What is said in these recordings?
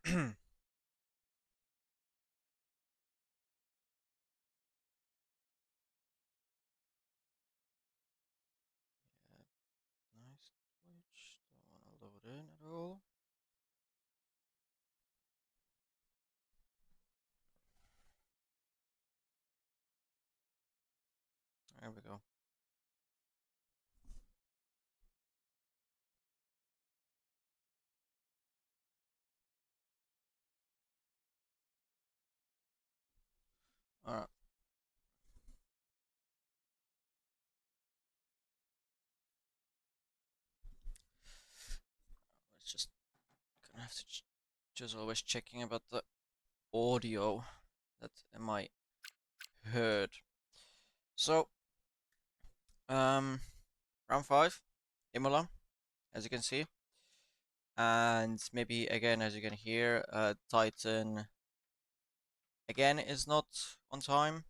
Yeah, nice Twitch. Don't want to load in at all. There we go. Alright, let's just gonna have to just always checking about the audio that am I heard. So, um, round five, Imola, as you can see, and maybe again as you can hear, Titan again is not on time.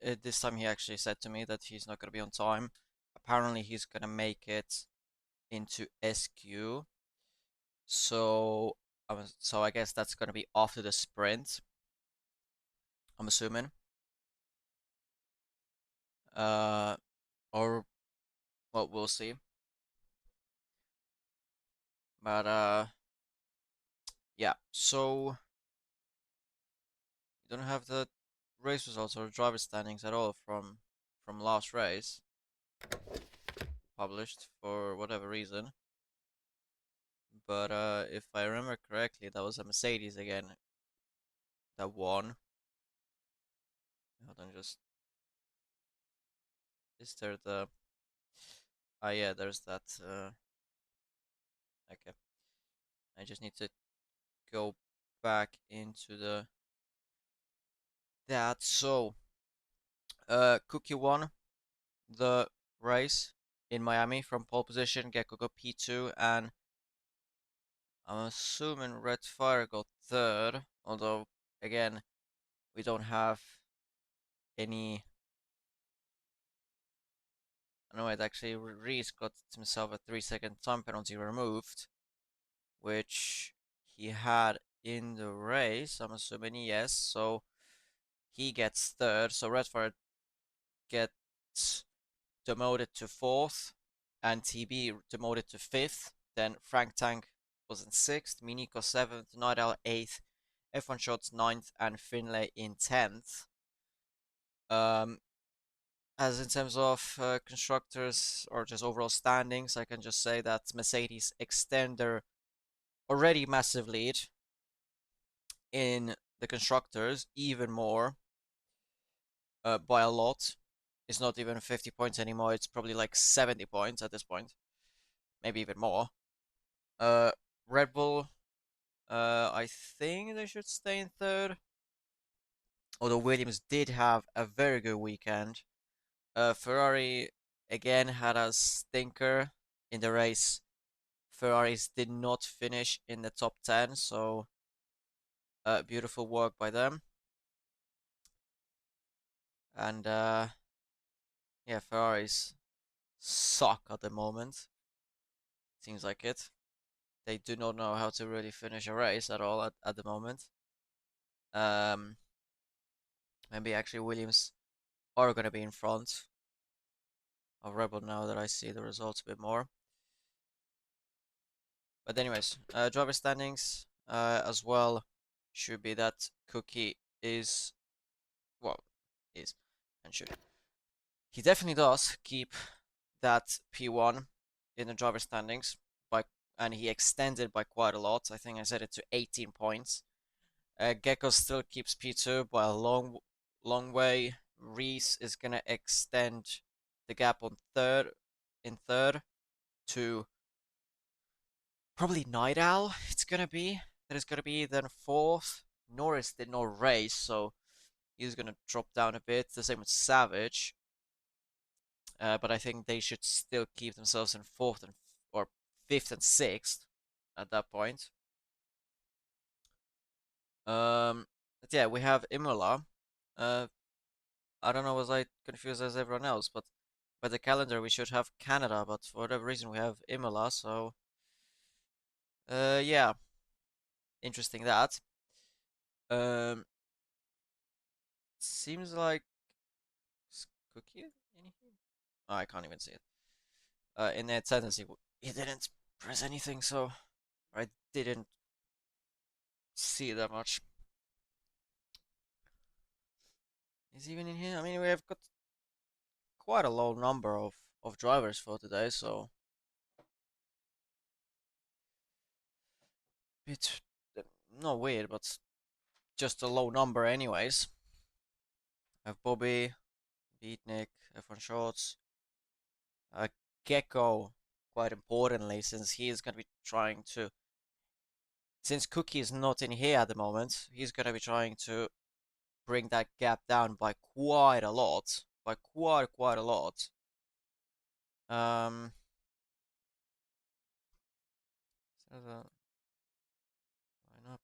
This time he actually said to me that he's not gonna be on time. Apparently he's gonna make it into SQ. So I guess that's gonna be after the sprint. I'm assuming. Uh, or well, we'll see. But yeah. So you don't have the race results or driver standings at all from last race published for whatever reason. But if I remember correctly, that was a Mercedes again that won. Hold on, just is there the? Ah, yeah, there's that. Okay, I just need to go back into the that. So, Cookie won the race in Miami from pole position. Gecko got P2, and I'm assuming Red Fire got third. Although, again, we don't have any. No, it actually Reese got himself a 3-second time penalty removed, which he had in the race. I'm assuming yes. So he gets third. So Red Fire gets demoted to fourth, and TB demoted to fifth. Then Frank Tank was in sixth, Miniko seventh, Nidal eighth, F1 Shots ninth, and Finlay in 10th. Um, as in terms of constructors or just overall standings, I can just say that Mercedes extend their already massive lead in the constructors even more by a lot. It's not even 50 points anymore. It's probably like 70 points at this point, maybe even more. Uh, Red Bull, I think they should stay in third. Although Williams did have a very good weekend. Ferrari again had a stinker in the race. Ferraris did not finish in the top 10, so beautiful work by them. And yeah, Ferraris suck at the moment. Seems like it. They do not know how to really finish a race at all at the moment. Um, maybe actually Williams are going to be in front of Rebel now that I see the results a bit more. But anyways, driver standings as well should be that Cookie is, well, is and should. He definitely does keep that P1 in the driver standings by, and he extended by quite a lot. I think I set it to 18 points. Gecko still keeps P2 by a long way. Reese is gonna extend the gap on third to probably Night Owl. It's gonna be that is gonna be then fourth. Norris did not race, so he's gonna drop down a bit. The same with Savage, but I think they should still keep themselves in fourth and or fifth and sixth at that point. But yeah, we have Imola. Uh, I don't know, was I confused as everyone else? But by the calendar we should have Canada, but for whatever reason we have Imola. So, yeah. interesting that. Um, seems like Cookie in here. Oh, I can't even see it. In that sentence, he didn't press anything, so I didn't see that much. Is he even in here? I mean, we have got quite a low number of drivers for today, so it's not weird, but just a low number anyways. I have Bobby, Beatnik, F1 Shorts, Gecko, quite importantly, since he is going to be trying to, since Cookie is not in here at the moment, he's going to be trying to bring that gap down by quite a lot, by quite a lot. Um, so the lineup,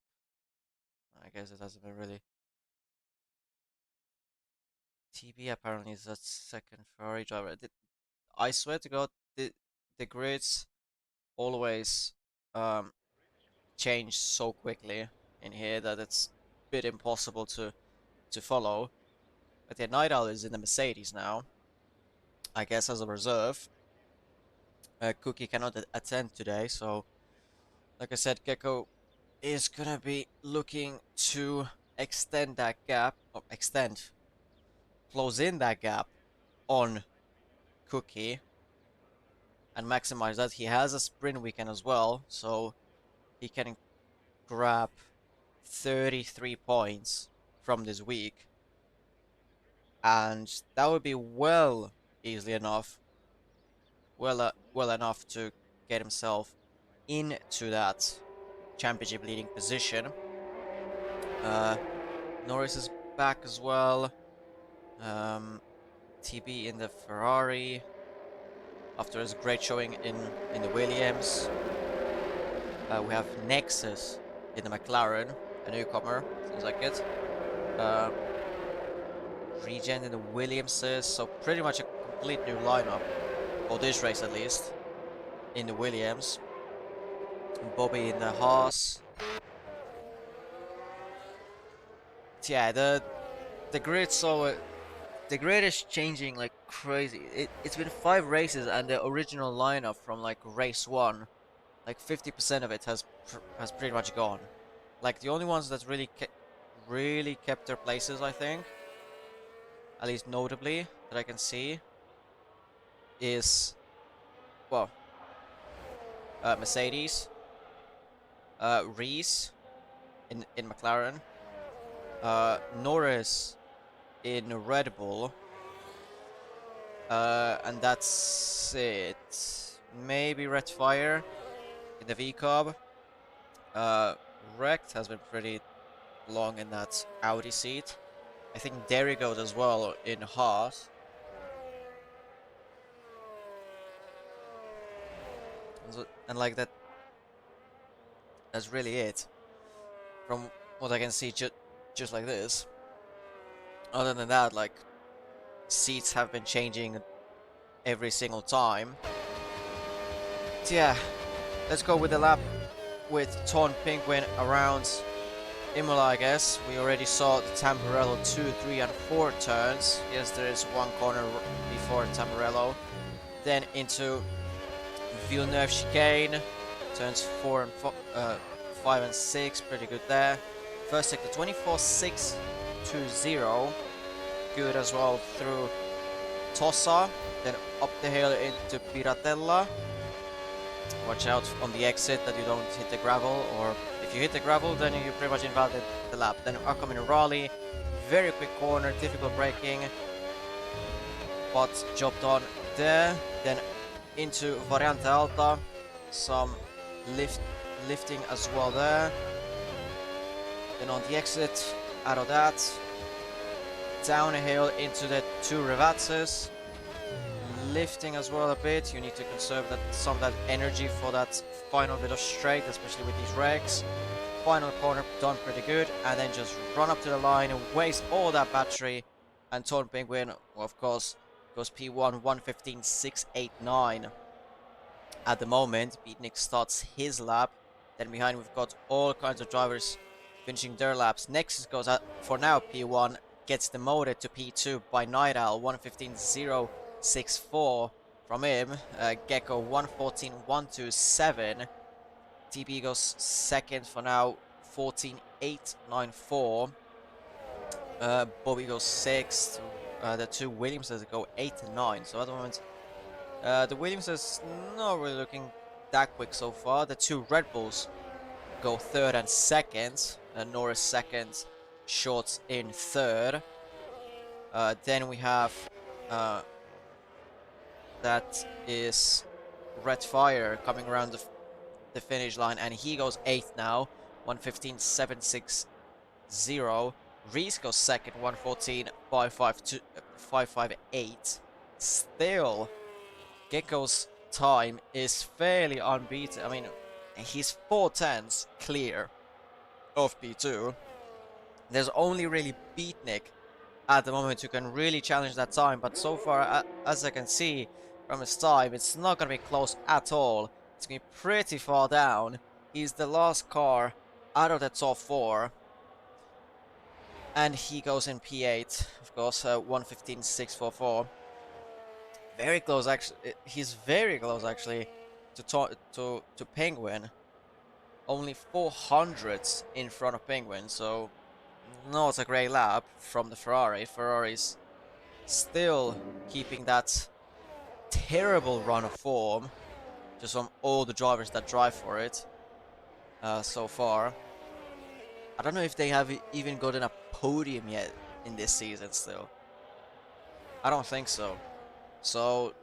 I guess it hasn't been really. TB apparently is that second Ferrari driver. I swear to God, the grids always um change so quickly in here that it's a bit impossible to follow. But yeah, Night Owl is in the Mercedes now, I guess as a reserve. Cookie cannot attend today, so like I said, Gecko is gonna be looking to extend that gap, or close in that gap on Cookie and maximize that. He has a sprint weekend as well, so he can grab 33 points from this week, and that would be well easily enough, well enough to get himself into that championship leading position. Uh, Norris is back as well. TB in the Ferrari after his great showing in the Williams. We have Nexus in the McLaren, a newcomer, seems like it. Uh, Regen in the Williamses, so pretty much a complete new lineup, for this race at least, in the Williams. Bobby in the Haas. Yeah, the grid, so the grid is changing like crazy. It's been 5 races and the original lineup from like race 1, like 50% of it has pretty much gone. Like the only ones that really kept their places, I think, at least notably that I can see, is, well, Mercedes, Reese in McLaren, Norris in Red Bull, and that's it. Maybe Red Fire in the V-Cub. Wrecked has been pretty long in that Audi seat. I think Derry goes as well in Haas. And like that's really it. From what I can see, just like this. Other than that, like, seats have been changing every single time. So yeah, let's go with the lap with Ton Penguin around Imola, I guess. We already saw the Tamburello 2, 3, and 4 turns. Yes, there is one corner before Tamburello. Then into Villeneuve chicane, turns 4 and 5 and 6, pretty good there. First sector 24.620, good as well through Tossa, then up the hill into Piratella. Watch out on the exit that you don't hit the gravel, or if you hit the gravel, then you pretty much invalidate the lap. Then Arkham in Raleigh, very quick corner, difficult braking, but job done there. Then into Variante Alta, some lifting as well there. Then on the exit, out of that, down a hill into the 2 Revazzes, lifting as well a bit. You need to conserve some of that energy for that final bit of straight, especially with these wrecks. Final corner done pretty good, and then just run up to the line and waste all that battery. And Torn Penguin, well, of course, goes P1 1:15.689 at the moment. Beatnik starts his lap Then behind we've got all kinds of drivers finishing their laps. Nexus goes out for now P1, gets demoted to P2 by Night Owl, 1:15.064 from him. Gecko 1:14.127. TP goes second for now, 14.894. Bobby goes sixth. The two Williamses go 8 and 9. So at the moment, the Williamses not really looking that quick so far. The two Red Bulls go third and second. Norris second, Shorts in third. Then we have that is Red Fire coming around the finish line, and he goes 8th now, 1:15.760. Reese goes second, 1:14.558. Still, Gecko's time is fairly unbeaten. I mean, he's 4 tenths clear of P2. There's only really Beatnik at the moment who can really challenge that time, but so far, as I can see from his time, it's not going to be close at all. It's going to be pretty far down. He's the last car out of the top 4. And he goes in P8, of course, 1:15.644. Very close, actually. He's very close, actually, to Penguin. Only 400s in front of Penguin, so not a great lap from the Ferrari. Ferrari's still keeping that terrible run of form, just from all the drivers that drive for it so far. I don't know if they have even gotten a podium yet in this season still. I don't think so. So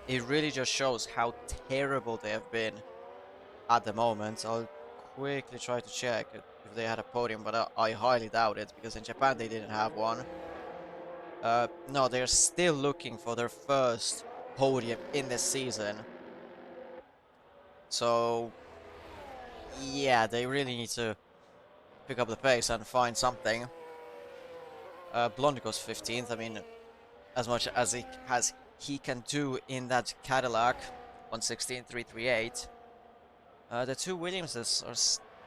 it really just shows how terrible they have been at the moment. I'll quickly try to check if they had a podium, but I highly doubt it, because in Japan they didn't have one. No, they're still looking for their first podium in this season. So yeah, they really need to pick up the pace and find something. Blonde goes 15th. I mean, as much as he can do in that Cadillac, 1:16.338. The two Williamses are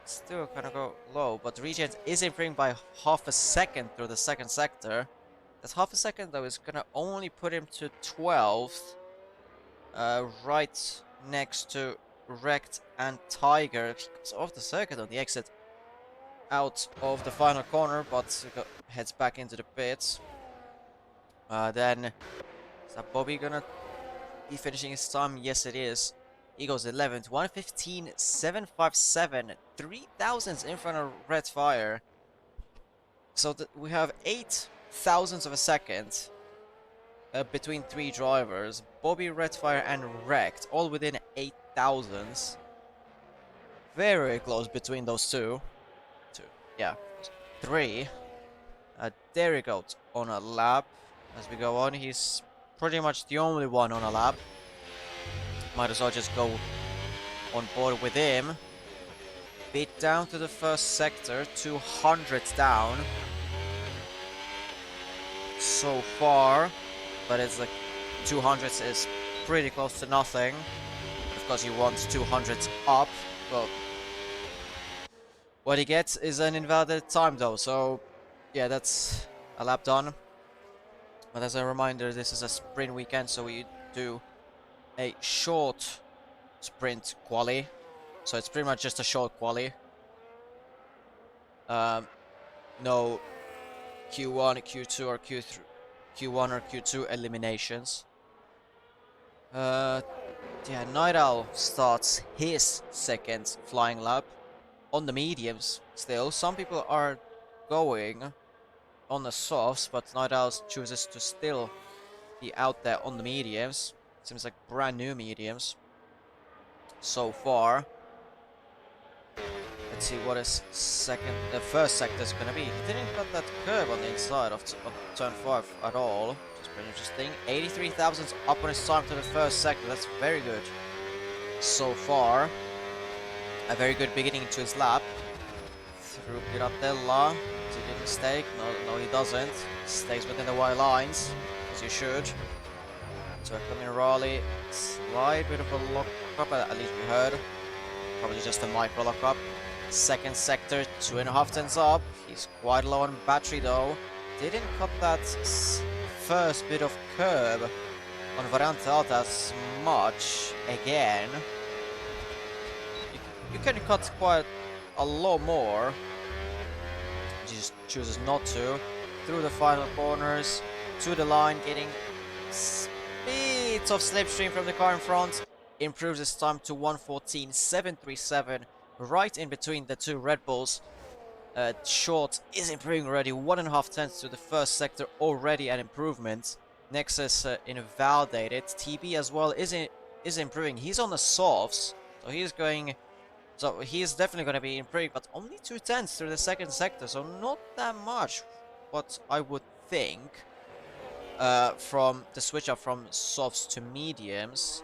still kind of go low, but Regent is improving by half a second through the second sector. That half a second, though, is gonna only put him to 12th, right next to Wrecked and Tiger. He goes off the circuit on the exit out of the final corner, but heads back into the pits. Then, is that Bobby gonna be finishing his time? Yes, it is. He goes 11th, 1:15.757, 3 thousandths in front of Red Fire. So we have 8 thousandths of a second between 3 drivers. Bobby, Red Fire, and Wrecked, all within 8 thousandths. Very close between those two. Yeah, 3. There he goes on a lap. As we go on, he's pretty much the only one on a lap. Might as well just go on board with him. Bit down to the first sector, 200 down so far, but it's like 200 is pretty close to nothing. Of course, he wants 200 up, but what he gets is an invalid time though, so yeah, that's a lap done. But as a reminder, this is a sprint weekend, so we do a short sprint quali, so it's pretty much just a short quali. No Q1, Q2, or Q3, Q1 or Q2 eliminations. Yeah, Night Owl starts his second flying lap on the mediums still. Some people are going on the softs, but Night Owl chooses to still be out there on the mediums. Seems like brand new mediums so far. Let's see what his the first sector is going to be. He didn't cut that curve on the inside of turn 5 at all, which is pretty interesting. 83 thousandths up on his time to the first sector. That's very good so far. A very good beginning to his lap. Through Piratella. Does he make a mistake? No, he doesn't. Stays within the white lines, as you should. So coming Raleigh, slight bit of a lock up, at least we heard probably just a micro lockup. Second sector, 2.5 tenths up. He's quite low on battery though. Didn't cut that first bit of curb on Variante Alta as much again. You can cut quite a lot more. He just chooses not to. Through the final corners, to the line, getting bits of slipstream from the car in front. Improves his time to 1:14.737, right in between the two Red Bulls. Short is improving already, 1.5 tenths to the first sector, already an improvement. Nexus invalidated. TB as well is improving. He's on the softs, so he's definitely going to be improving, but only 2 tenths through the second sector, so not that much. What I would think from the switch up from softs to mediums.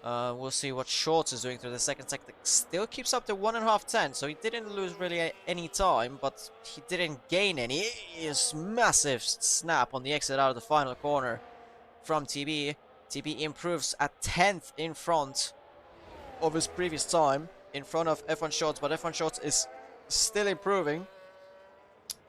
We'll see what Shorts is doing through the second sector. Still keeps up to 1.5 tenths, so he didn't lose really any time, but he didn't gain any. It's massive snap on the exit out of the final corner from TB. TB improves a tenth in front of his previous time, in front of F1 Shorts, but F1 Shorts is still improving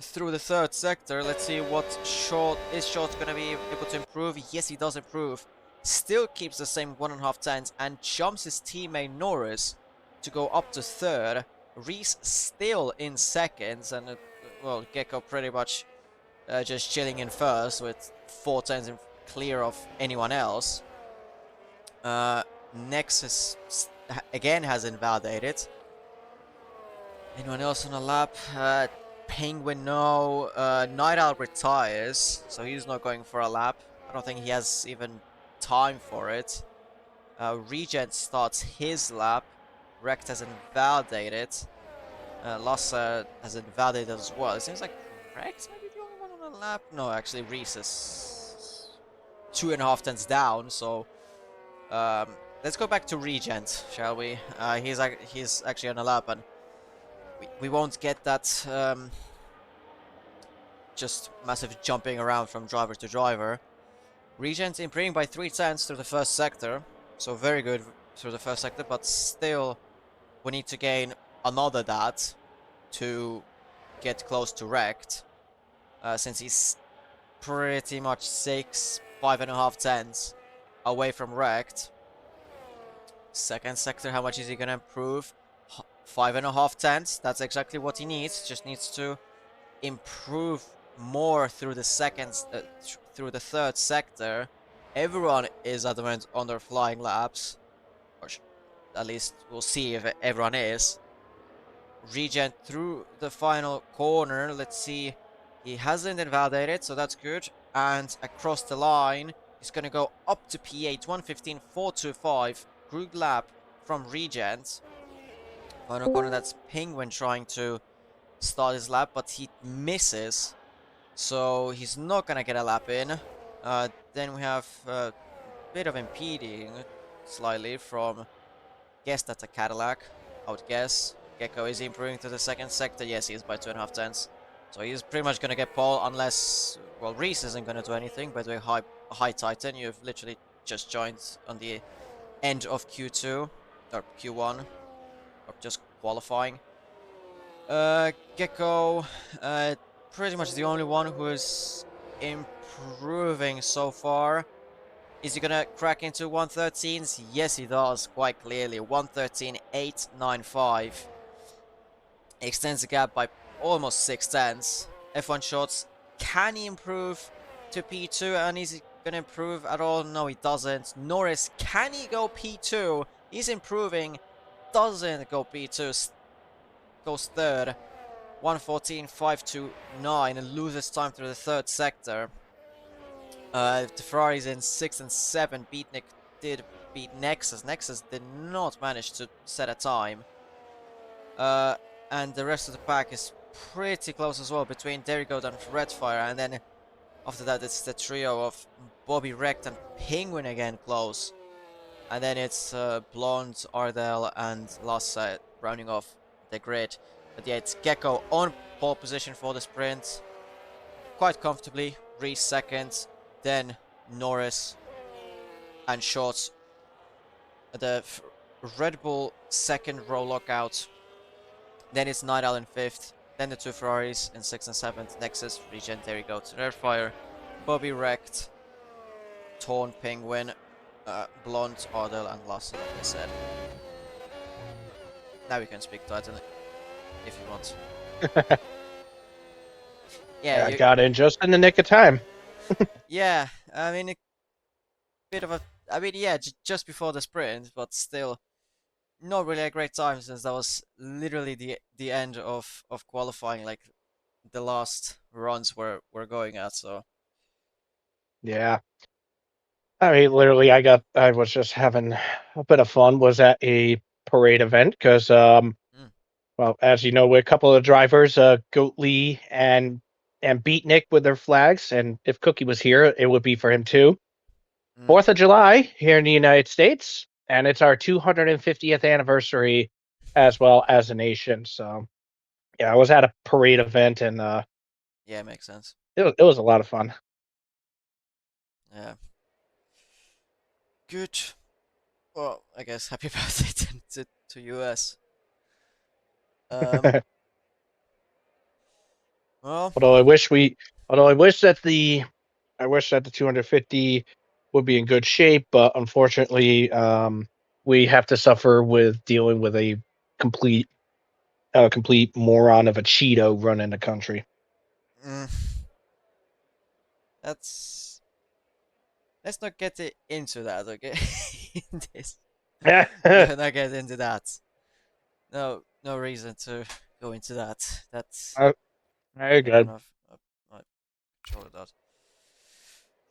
through the third sector. Let's see what Short's gonna be able to improve. Yes, he does improve. Still keeps the same 1.5 tenths and jumps his teammate Norris to go up to third. Reese still in seconds, and well, Gecko pretty much just chilling in first with 4 tenths in clear of anyone else. Nexus again has invalidated. Anyone else on a lap? Penguin, no. Night Owl retires, so he's not going for a lap. I don't think he has even time for it. Regent starts his lap. Rect has invalidated. Lasse has invalidated as well. It seems like Rect might be the only one on a lap. No, actually Reese is 2.5 tenths down, so let's go back to Regent, shall we? He's actually on a lap, and we won't get that just massive jumping around from driver to driver. Regent improving by 3 tenths through the first sector, so very good through the first sector, but still we need to gain another that to get close to Wrecked, since he's pretty much 5.5 tenths away from Wrecked. Second sector, how much is he gonna improve? 5.5 tenths, that's exactly what he needs. Just needs to improve more through the through the third sector. Everyone is at the moment on their flying laps, or at least we'll see if everyone is. Regent through the final corner. Let's see, he hasn't invalidated, so that's good. And across the line, he's gonna go up to P8, 1:15.425. Good lap from Regent. Final corner, that's Penguin trying to start his lap, but he misses, so he's not gonna get a lap in. Then we have a bit of impeding slightly from, guess that's a Cadillac, I would guess. Gecko is improving to the second sector. Yes, he is by 2.5 tenths, so he's pretty much gonna get pole unless, well, Reese isn't gonna do anything. By the way, hi Titan, you've literally just joined on the end of Q2 or Q1, or just qualifying. Gecko, pretty much the only one who is improving so far. Is he gonna crack into 113s? Yes, he does, quite clearly. 113.895. Extends the gap by almost 6 tenths. F1 Shorts, can he improve to P2? And is he gonna improve at all? No, he doesn't. Norris, can he go P2? He's improving, doesn't go P2. Goes third, 1:14.529, and loses time through the third sector. The Ferraris in 6 and 7 did beat Nexus. Nexus did not manage to set a time. And the rest of the pack is pretty close as well, between Derrigoat and Redfire, and then after that it's the trio of Bobby, Rect and Penguin again close. And then it's Blonde, Ardell and Lasse rounding off the grid. But yeah, it's Gecko on pole position for the sprint, quite comfortably. Reese second, then Norris and Shorts. Red Bull second row lockout. Then it's Night Owl in fifth. Then the two Ferraris in sixth and seventh. Nexus, Regen, there you go. To their fire. Bobby wrecked. Torn Penguin. Blonde, Ardell, and Lassen, like I said. Now we can speak Titan if you want. Yeah, I got in just in the nick of time. yeah. I mean, a bit of a. I mean, yeah, just before the sprint, but still, not really a great time since that was literally the end of qualifying. Like the last runs were going at. So Yeah. I mean, literally, I was just having a bit of fun. Was at a parade event because, mm, well, as you know, a couple of drivers, Goat Lee and Beatnik with their flags, and if Cookie was here, it would be for him too. mm, 4th of July here in the United States, and it's our 250th anniversary as well as a nation. So, yeah, I was at a parade event, and yeah, makes sense. it was a lot of fun. Yeah, good. Well, I guess happy birthday to US. Um, well, Although I wish that the 250 would be in good shape, but unfortunately, we have to suffer with dealing with a complete complete moron of a Cheeto running the country. mm, that's let's not get into that, okay? In this, I not get into that. No, no reason to go into that. That's Very I don't good. know if I control that.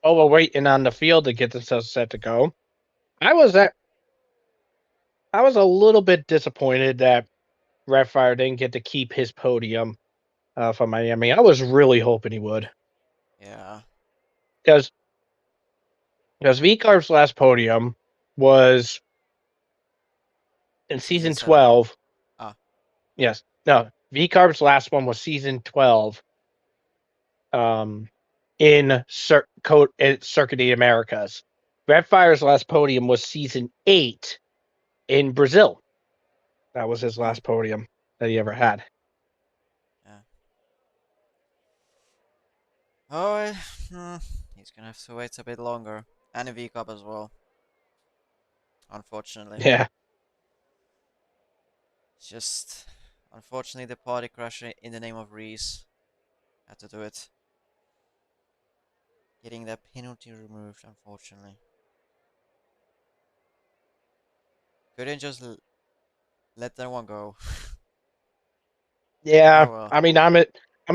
Oh, we're waiting on the field to get themselves set to go. I was at I was a little bit disappointed that Redfire didn't get to keep his podium from Miami. I was really hoping he would Yeah, because V Carv's last podium was in season season seven. 12. Ah, Yes, no, V Carv's last one was season 12. Um, in Circuit of the Americas. Redfire's last podium was season 8 in Brazil. That was his mm, last podium that he ever had. yeah. Oh, he's gonna have to wait a bit longer, and a V Cup as well. Unfortunately, Yeah, it's just unfortunately the party crasher in the name of Reese had to do it. Getting that penalty removed, unfortunately. Couldn't just let that one go. yeah. Oh well. I mean, I'm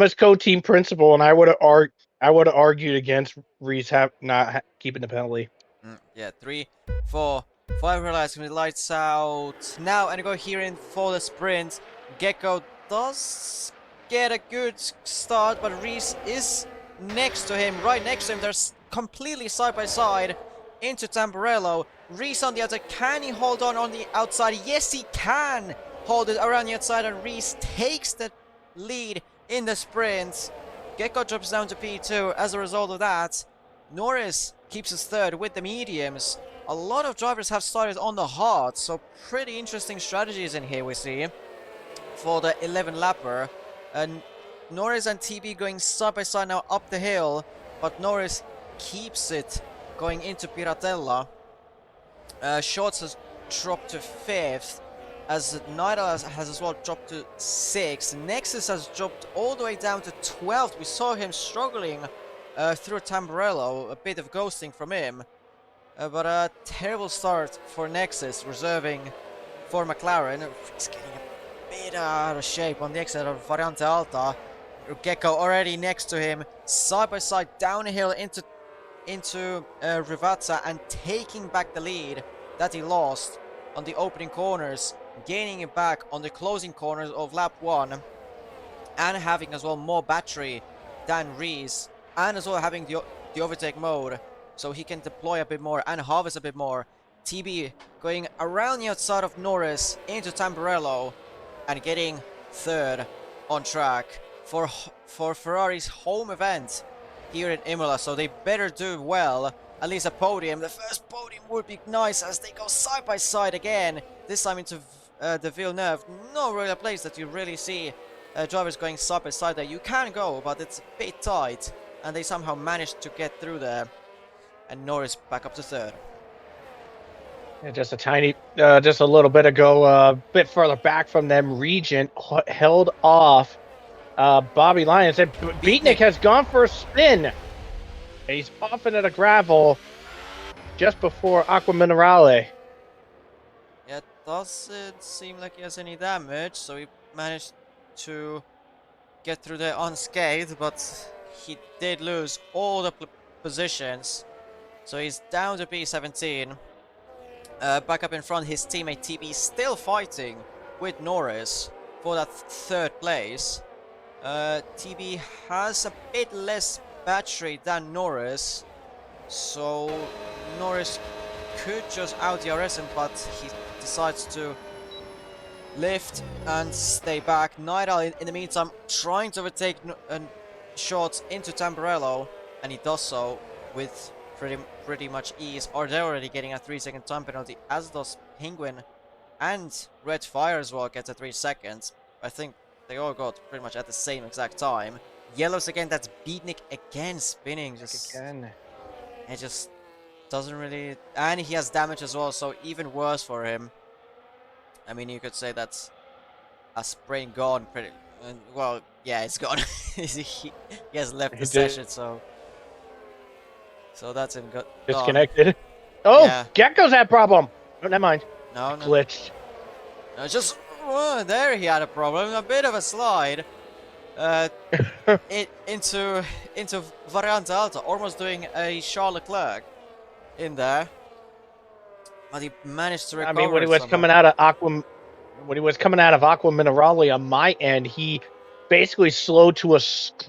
his co-team principal, and I would have argued against Reese not keeping the penalty. Yeah, 3, 4, 5 relays with the lights out now, and go here in for the sprint. Gecko does get a good start, but Reese is next to him, right next to him. They're completely side by side into Tamburello. Reese on the outside. Can he hold on the outside? Yes, he can hold it around the outside, and Reese takes the lead in the sprint. Gecko drops down to P2 as a result of that. Norris keeps his third with the mediums. A lot of drivers have started on the hard, so pretty interesting strategies in here we see for the 11 lapper. And Norris and TB going side by side now up the hill, but Norris keeps it going into Piratella. Shorts has dropped to 5th, as Nida has as well dropped to 6th. Nexus has dropped all the way down to 12th. We saw him struggling through Tamburello, a bit of ghosting from him. But a terrible start for Nexus, reserving for McLaren. He's getting a bit out of shape on the exit of Variante Alta. Gecko already next to him, side by side downhill into Rivazza and taking back the lead that he lost on the opening corners, gaining it back on the closing corners of lap 1, and having as well more battery than Reese, and as well having the overtake mode, so he can deploy a bit more and harvest a bit more. TB going around the outside of Norris into Tamburello and getting third on track for Ferrari's home event here in Imola, so they better do well. At least a podium. The first podium would be nice as they go side by side again. this time into the Villeneuve. No real place that you really see drivers going side by side there. You can go, but it's a bit tight, and they somehow managed to get through there. And Norris back up to third. Yeah, just a tiny, just a little bit ago, a bit further back from them, Regent held off Bobby Lyons. And Beatnik Beatnik. has gone for a spin. And he's off into the gravel just before Aqua Minerale. Yeah, it doesn't seem like he has any damage, so he managed to get through there unscathed, but he did lose all the positions. So he's down to P17. Back up in front, his teammate TB still fighting with Norris for that third place. TB has a bit less battery than Norris, so Norris could just out DRS him, but he decides to lift and stay back. Nidal in the meantime trying to overtake shots into Tamburello, and he does so with pretty much ease. Are they already getting a 3-second time penalty, as does Penguin and Red Fire as well gets a 3 seconds. I think they all got pretty much at the same exact time. Yellows again, that's Beatnik again spinning, just Again. it just doesn't really, and he has damage as well, so even worse for him. I mean, you could say that's a sprain gone pretty well. Yeah, it's gone. he has left the He did session, so that's him gone. disconnected. Oh, Yeah, Gecko's had problem. Oh, never mind. no, no, Glitched. no, just there he had a problem, a bit of a slide. It into Variante Alta, almost doing a Charles Leclerc in there, but he managed to I mean, when recover he it was somehow. coming out of Aqua Minerale on my end, he basically slowed to a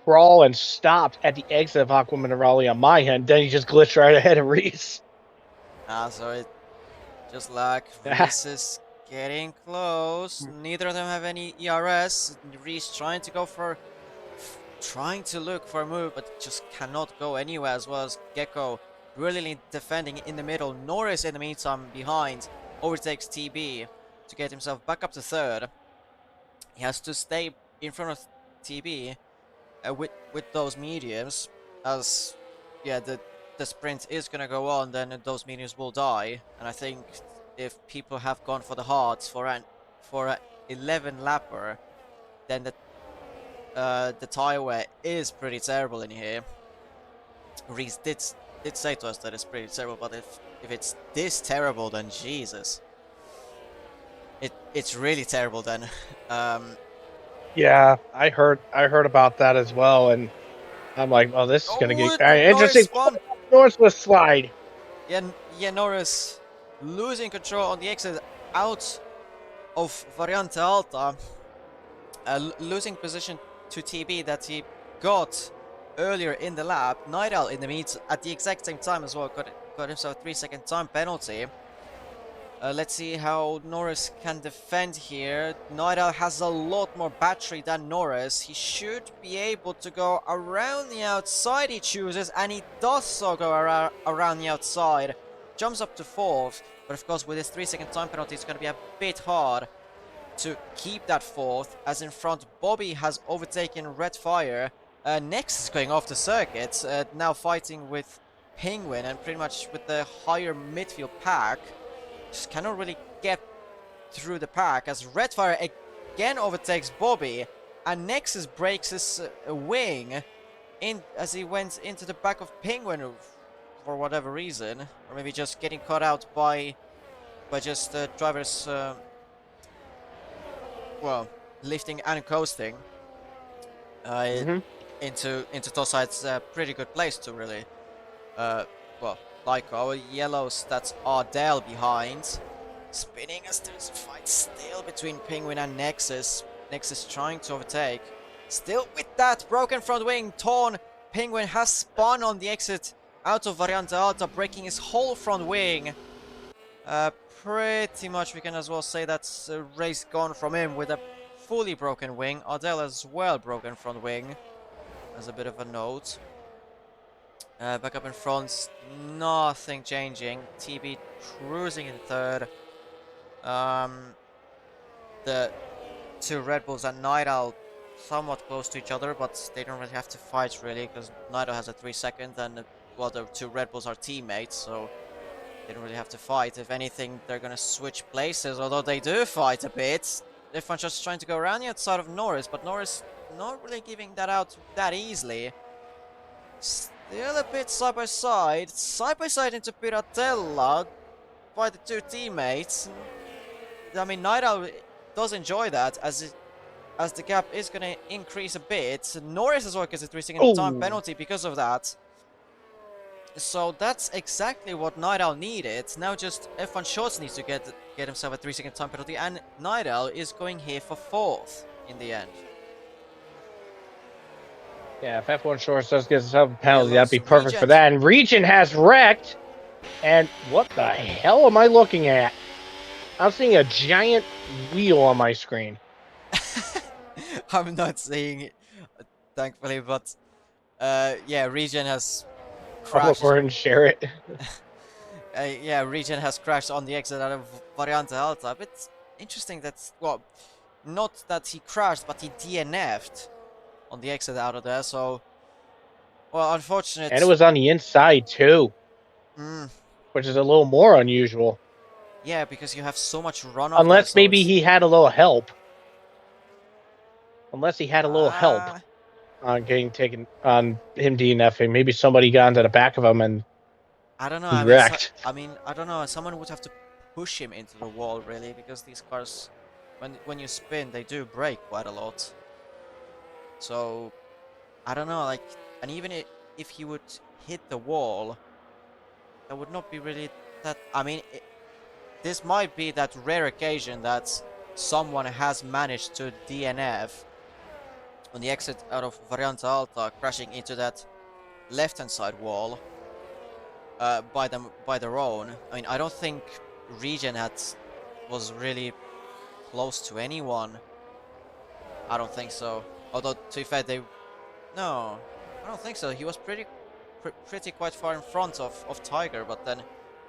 crawl and stopped at the exit of Aqua Minerale on my end. Then he just glitched right ahead of Reese. So it just like Reese is getting close. Neither of them have any ERS. Reese trying to go for trying to look for a move, but just cannot go anywhere, as well as Gecko brilliantly defending in the middle. Norris, in the meantime, behind, overtakes TB to get himself back up to third. He has to stay in front of TB with those mediums, as yeah, the sprint is gonna go on. Then those mediums will die, and I think if people have gone for the hards for an 11 lapper, then the tire wear is pretty terrible in here. Reese did say to us that it's pretty terrible, but if it's this terrible, then Jesus, it's really terrible then. um, Yeah, I heard about that as well, and I'm like, well, this is gonna get oh, Norris interesting. spun. Northwest slide. Yeah, yeah, Norris losing control on the exit out of Variante Alta, losing position to TB that he got earlier in the lap. Nidal in the meet at the exact same time as well got himself a 3-second time penalty. Let's see how Norris can defend here. Nidal has a lot more battery than Norris. He should be able to go around the outside, he chooses, and he does so go around the outside. Jumps up to fourth, but of course with his 3-second time penalty, it's going to be a bit hard to keep that fourth, as in front Bobby has overtaken Red Fire. Next is going off the circuit, now fighting with Penguin and pretty much with the higher midfield pack. Just cannot really get through the pack, as Redfire again overtakes Bobby, and Nexus breaks his wing in as he went into the back of Penguin for whatever reason, or maybe just getting caught out by just drivers well, lifting and coasting Mm-hmm. into Tosside's pretty good place to really well, like our yellows, that's Ardell behind. Spinning as there's a fight still between Penguin and Nexus. Nexus trying to overtake. Still with that broken front wing, torn. Penguin has spun on the exit out of Variante Alta, breaking his whole front wing. Pretty much we can as well say that's a race gone from him with a fully broken wing. Ardell as well broken front wing, as a bit of a note. Back up in front, nothing changing. TB cruising in third. Um, the two Red Bulls and Night Owl somewhat close to each other, but they don't really have to fight really because Night Owl has a 3 second and well, the two Red Bulls are teammates, so they don't really have to fight. If anything, they're gonna switch places, although they do fight a bit. Everyone's just trying to go around the outside of Norris, but Norris not really giving that out that easily. Still a bit side by side into Piratella by the two teammates. I mean, Night Owl does enjoy that as the gap is going to increase a bit. Norris as well gets a 3 second time Oh, penalty because of that. So that's exactly what Night Owl needed. Now just F1 Shorts needs to get himself a 3 second time penalty, and Night Owl is going here for fourth in the end. yeah. If F1 Shorts does get himself a Here penalty, that'd looks be perfect for Regent. that. And Region has wrecked. And what the hell am I looking at? I'm seeing a giant wheel on my screen. I'm not seeing it, thankfully, but yeah, Regen has I'll look crashed. over and share it. Yeah, Regen has crashed on the exit out of Variante Alta. But interesting that, well, not that he crashed, but he DNF'd on the exit out of there. So, well, And it unfortunate. was on the inside too, Mm, which is a little more unusual. yeah, because you have so much runoff there, Unless so maybe it's he had a little help. Unless he had a little help uh on getting taken on him DNFing. Maybe somebody got into the back of him and I don't know. he wrecked. I don't know. Someone would have to push him into the wall really, because these cars, when you spin, they do break quite a lot. So I don't know. Like, and even if he would hit the wall, that would not be really that. I mean, this might be that rare occasion that someone has managed to DNF on the exit out of Variante Alta, crashing into that left-hand side wall by their own. I mean, I don't think Regen was really close to anyone. I don't think so. Although to be fair, no, I don't think so. He was pretty quite far in front of Tiger, but then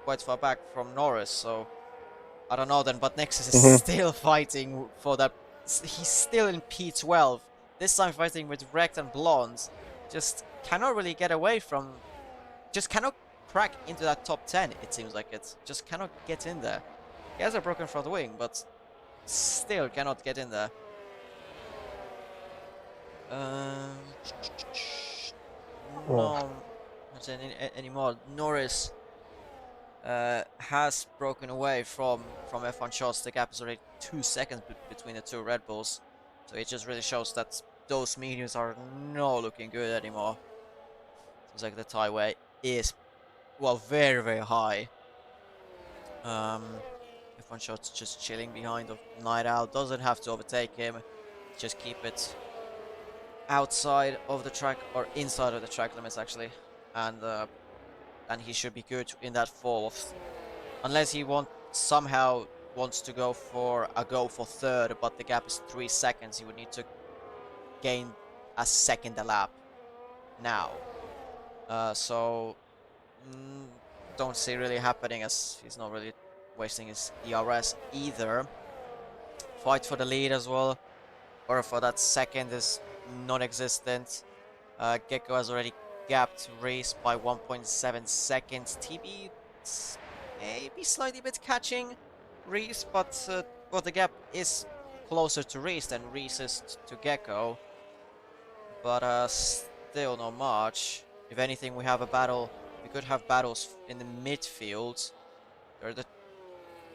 quite far back from Norris. So I don't know then. But Nexus is Mm-hmm. still fighting for that. He's still in P12. This time fighting with Wrecked and Blonde. Just cannot really get away from. Just cannot crack into that top 10. It seems like it. Just cannot get in there. He has a broken front wing, but still cannot get in there. Um, Oh. no, not anymore. Norris has broken away from F1 shots. The gap is already 2 seconds between the two Red Bulls, so it just really shows that those mediums are not looking good anymore. Seems like the tieway is, well, very high. F1 shots just chilling behind of Night Owl. Doesn't have to overtake him. Just keep it outside of the track or inside of the track limits actually, and he should be good in that fourth, unless he somehow wants to go for third, but the gap is 3 seconds. He would need to gain a second a lap now. So don't see really happening, as he's not really wasting his ERS either. Fight for the lead as well, or for that second, is non-existent. Gecko has already gapped Reese by 1.7 seconds. TB maybe slightly bit catching Reese, but well, the gap is closer to Reese than Reese is to Gecko. But still not much. If anything, we have a battle. We could have battles in the midfield. Or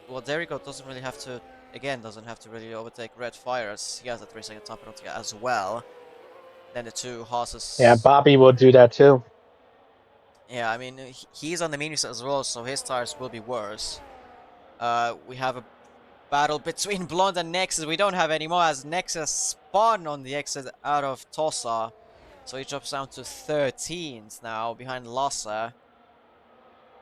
well, there you go. Doesn't really have to. Again, doesn't have to really overtake Red Fire, as he has a 3 second time penalty as well. Then the two Yeah, horses. Bobby will do that too. Yeah, I mean, he's on the mediums as well, so his tires will be worse. We have a battle between Blonde and Nexus. We don't have any more, as Nexus spun on the exit out of Tossa. So he drops down to 13th now, behind Lasse.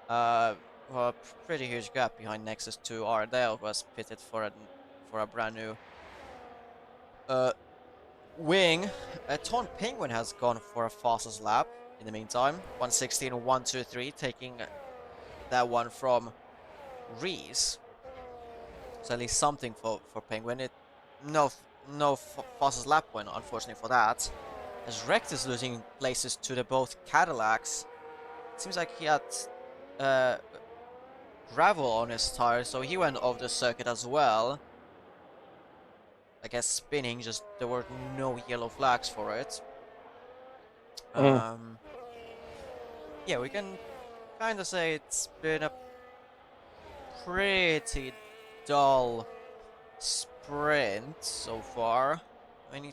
Well, pretty huge gap behind Nexus to Ardale, who was pitted for a brand new wing. Ton Penguin has gone for a fastest lap in the meantime. 116, 123, taking that one from Reese. So at least something for Penguin. No no fastest lap win, unfortunately for that. As Rex is losing places to the both Cadillacs. It seems like he had uh, gravel on his tires, so he went off the circuit as well. I guess spinning, just there were no yellow flags for it. Mm. Um, yeah, we can kind of say it's been a pretty dull sprint so far. I mean,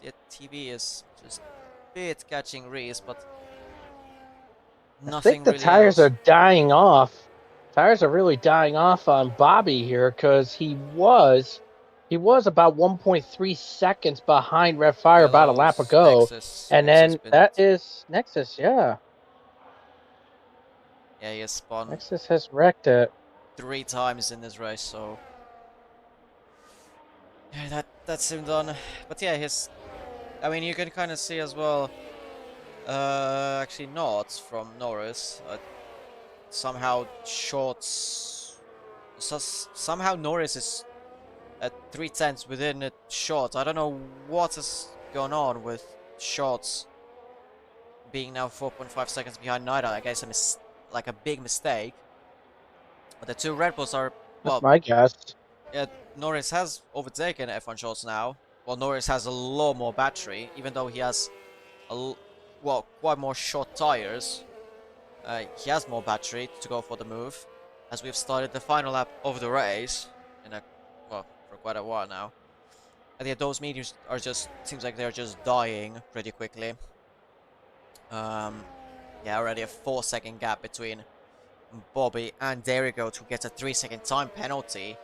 the TV is just a bit catching Reese, but I think nothing the really tires are else. dying off. Tires are really dying off on Bobby here because he was about 1.3 seconds behind Red Fire about a lap Yellow's ago, Nexus. and Nexus then been. that is Nexus. Yeah, Yeah, he has spun Nexus has wrecked it. 3 times in this race, so yeah, that's him done. But yeah, his. I mean, you can kind of see as well. Actually, not from Norris. Somehow shorts. Somehow Norris is at 3 tenths within it short. I don't know what is going on with shorts being now 4.5 seconds behind Nida. I guess like a big mistake. But the two Red Bulls are That's well. my guess. Yeah, Norris has overtaken F1 Shorts now. Well, Norris has a lot more battery, even though he has well, quite more short tires. He has more battery to go for the move, as we've started the final lap of the race in a well for quite a while now. And yeah, those mediums are just seems like they're just dying pretty quickly. Um, yeah, already a 4 second gap between Bobby and Derigoat, who gets a 3 second time penalty.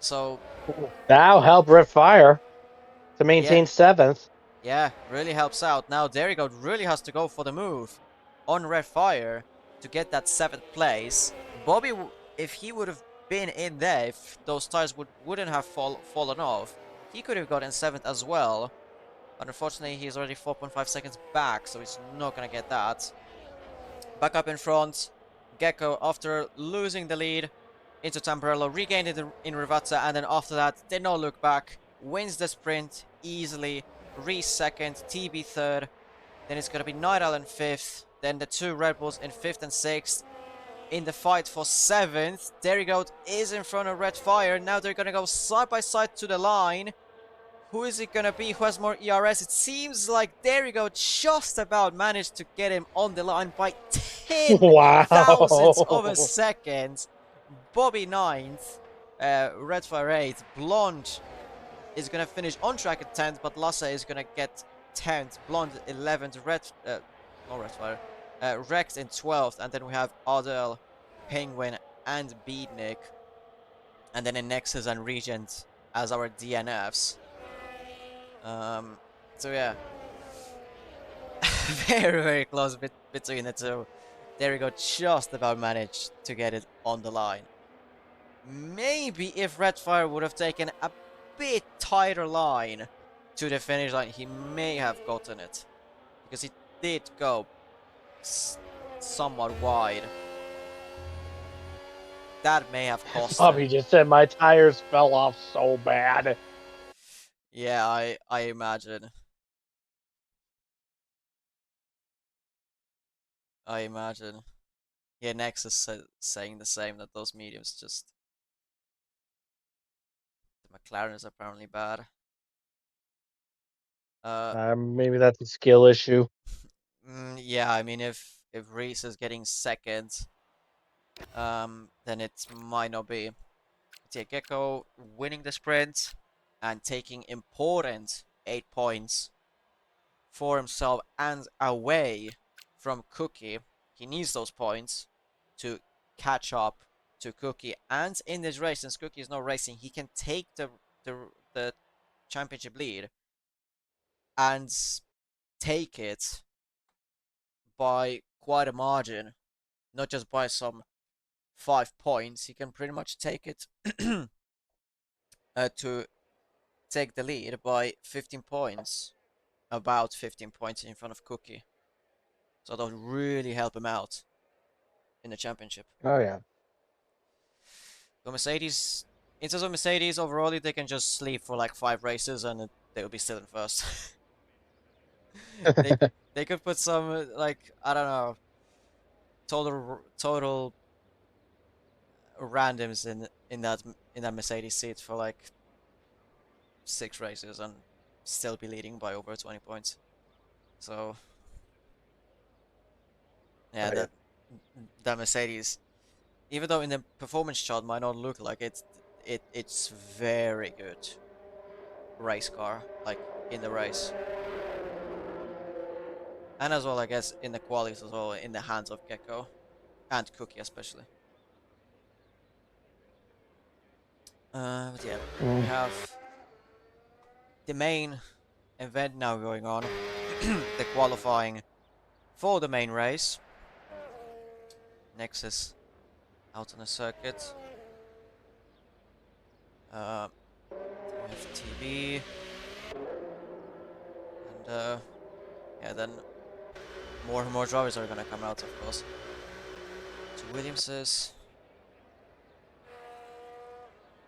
So That'll help Red Fire to yeah, maintain seventh. yeah, really helps out. Now Derigoat really has to go for the move on Red Fire to get that 7th place. Bobby, if he would have been in there, if those tires wouldn't have fallen off, he could have gotten 7th as well. But unfortunately, he's already 4.5 seconds back, so he's not gonna get that. Back up in front, Gecko, after losing the lead into Tamburello, regained it in Rivazza, and then after that, did not look back, wins the sprint easily, Reese second, TB third, then it's going to be Night Owl in fifth, then the two Red Bulls in fifth and sixth. In the fight for seventh, Derigoat is in front of Red Fire, now they're going to go side by side to the line. Who is it gonna be? Who has more ERS? It seems like Derigo just about managed to get him on the line by 10 thousandths of a Wow. second. Bobby ninth, Redfire 8th. Blonde is gonna finish on track at 10th, but Lassa is gonna get 10th. Blonde 11th. No Redfire. Rex in 12th, and then we have Adel, Penguin, and Beatnik. And then in Nexus and Regent as our DNFs. Um, so yeah, very very close between the two. There we go, just about managed to get it on the line. Maybe if Redfire would have taken a bit tighter line to the finish line, he may have gotten it because he did go somewhat wide. That may have cost him. Bobby just said my tires fell off so bad. Yeah, I imagine. I imagine. Yeah, Nexus saying the same that those mediums just the McLaren is apparently bad. Uh, Maybe that's a skill issue. yeah, I mean if Reese is getting second, then it might not be. But yeah, Gecko winning the sprint and taking important 8 points for himself and away from Cookie. He needs those points to catch up to Cookie. And in this race, since Cookie is not racing, he can take the championship lead and take it by quite a margin, not just by some 5 points. He can pretty much take it to take the lead by 15 points, about 15 points in front of Cookie. So that would really help him out in the championship. Oh yeah. So Mercedes. in terms of Mercedes, overall, they can just sleep for like 5 races and they'll be still in first. they they could put some like I don't know total randoms in that Mercedes seat for like 6 races and still be leading by over 20 points. So yeah, Right. that Mercedes, even though in the performance chart might not look like it's very good race car, like in the race. And as well, I guess, in the qualities as well, in the hands of Gecko and Cookie especially. But yeah, we Mm. have the main event now going on, the qualifying for the main race. Nexus out on the circuit. Then we have TV, and yeah, then more and more drivers are gonna come out, of course. To Williams's,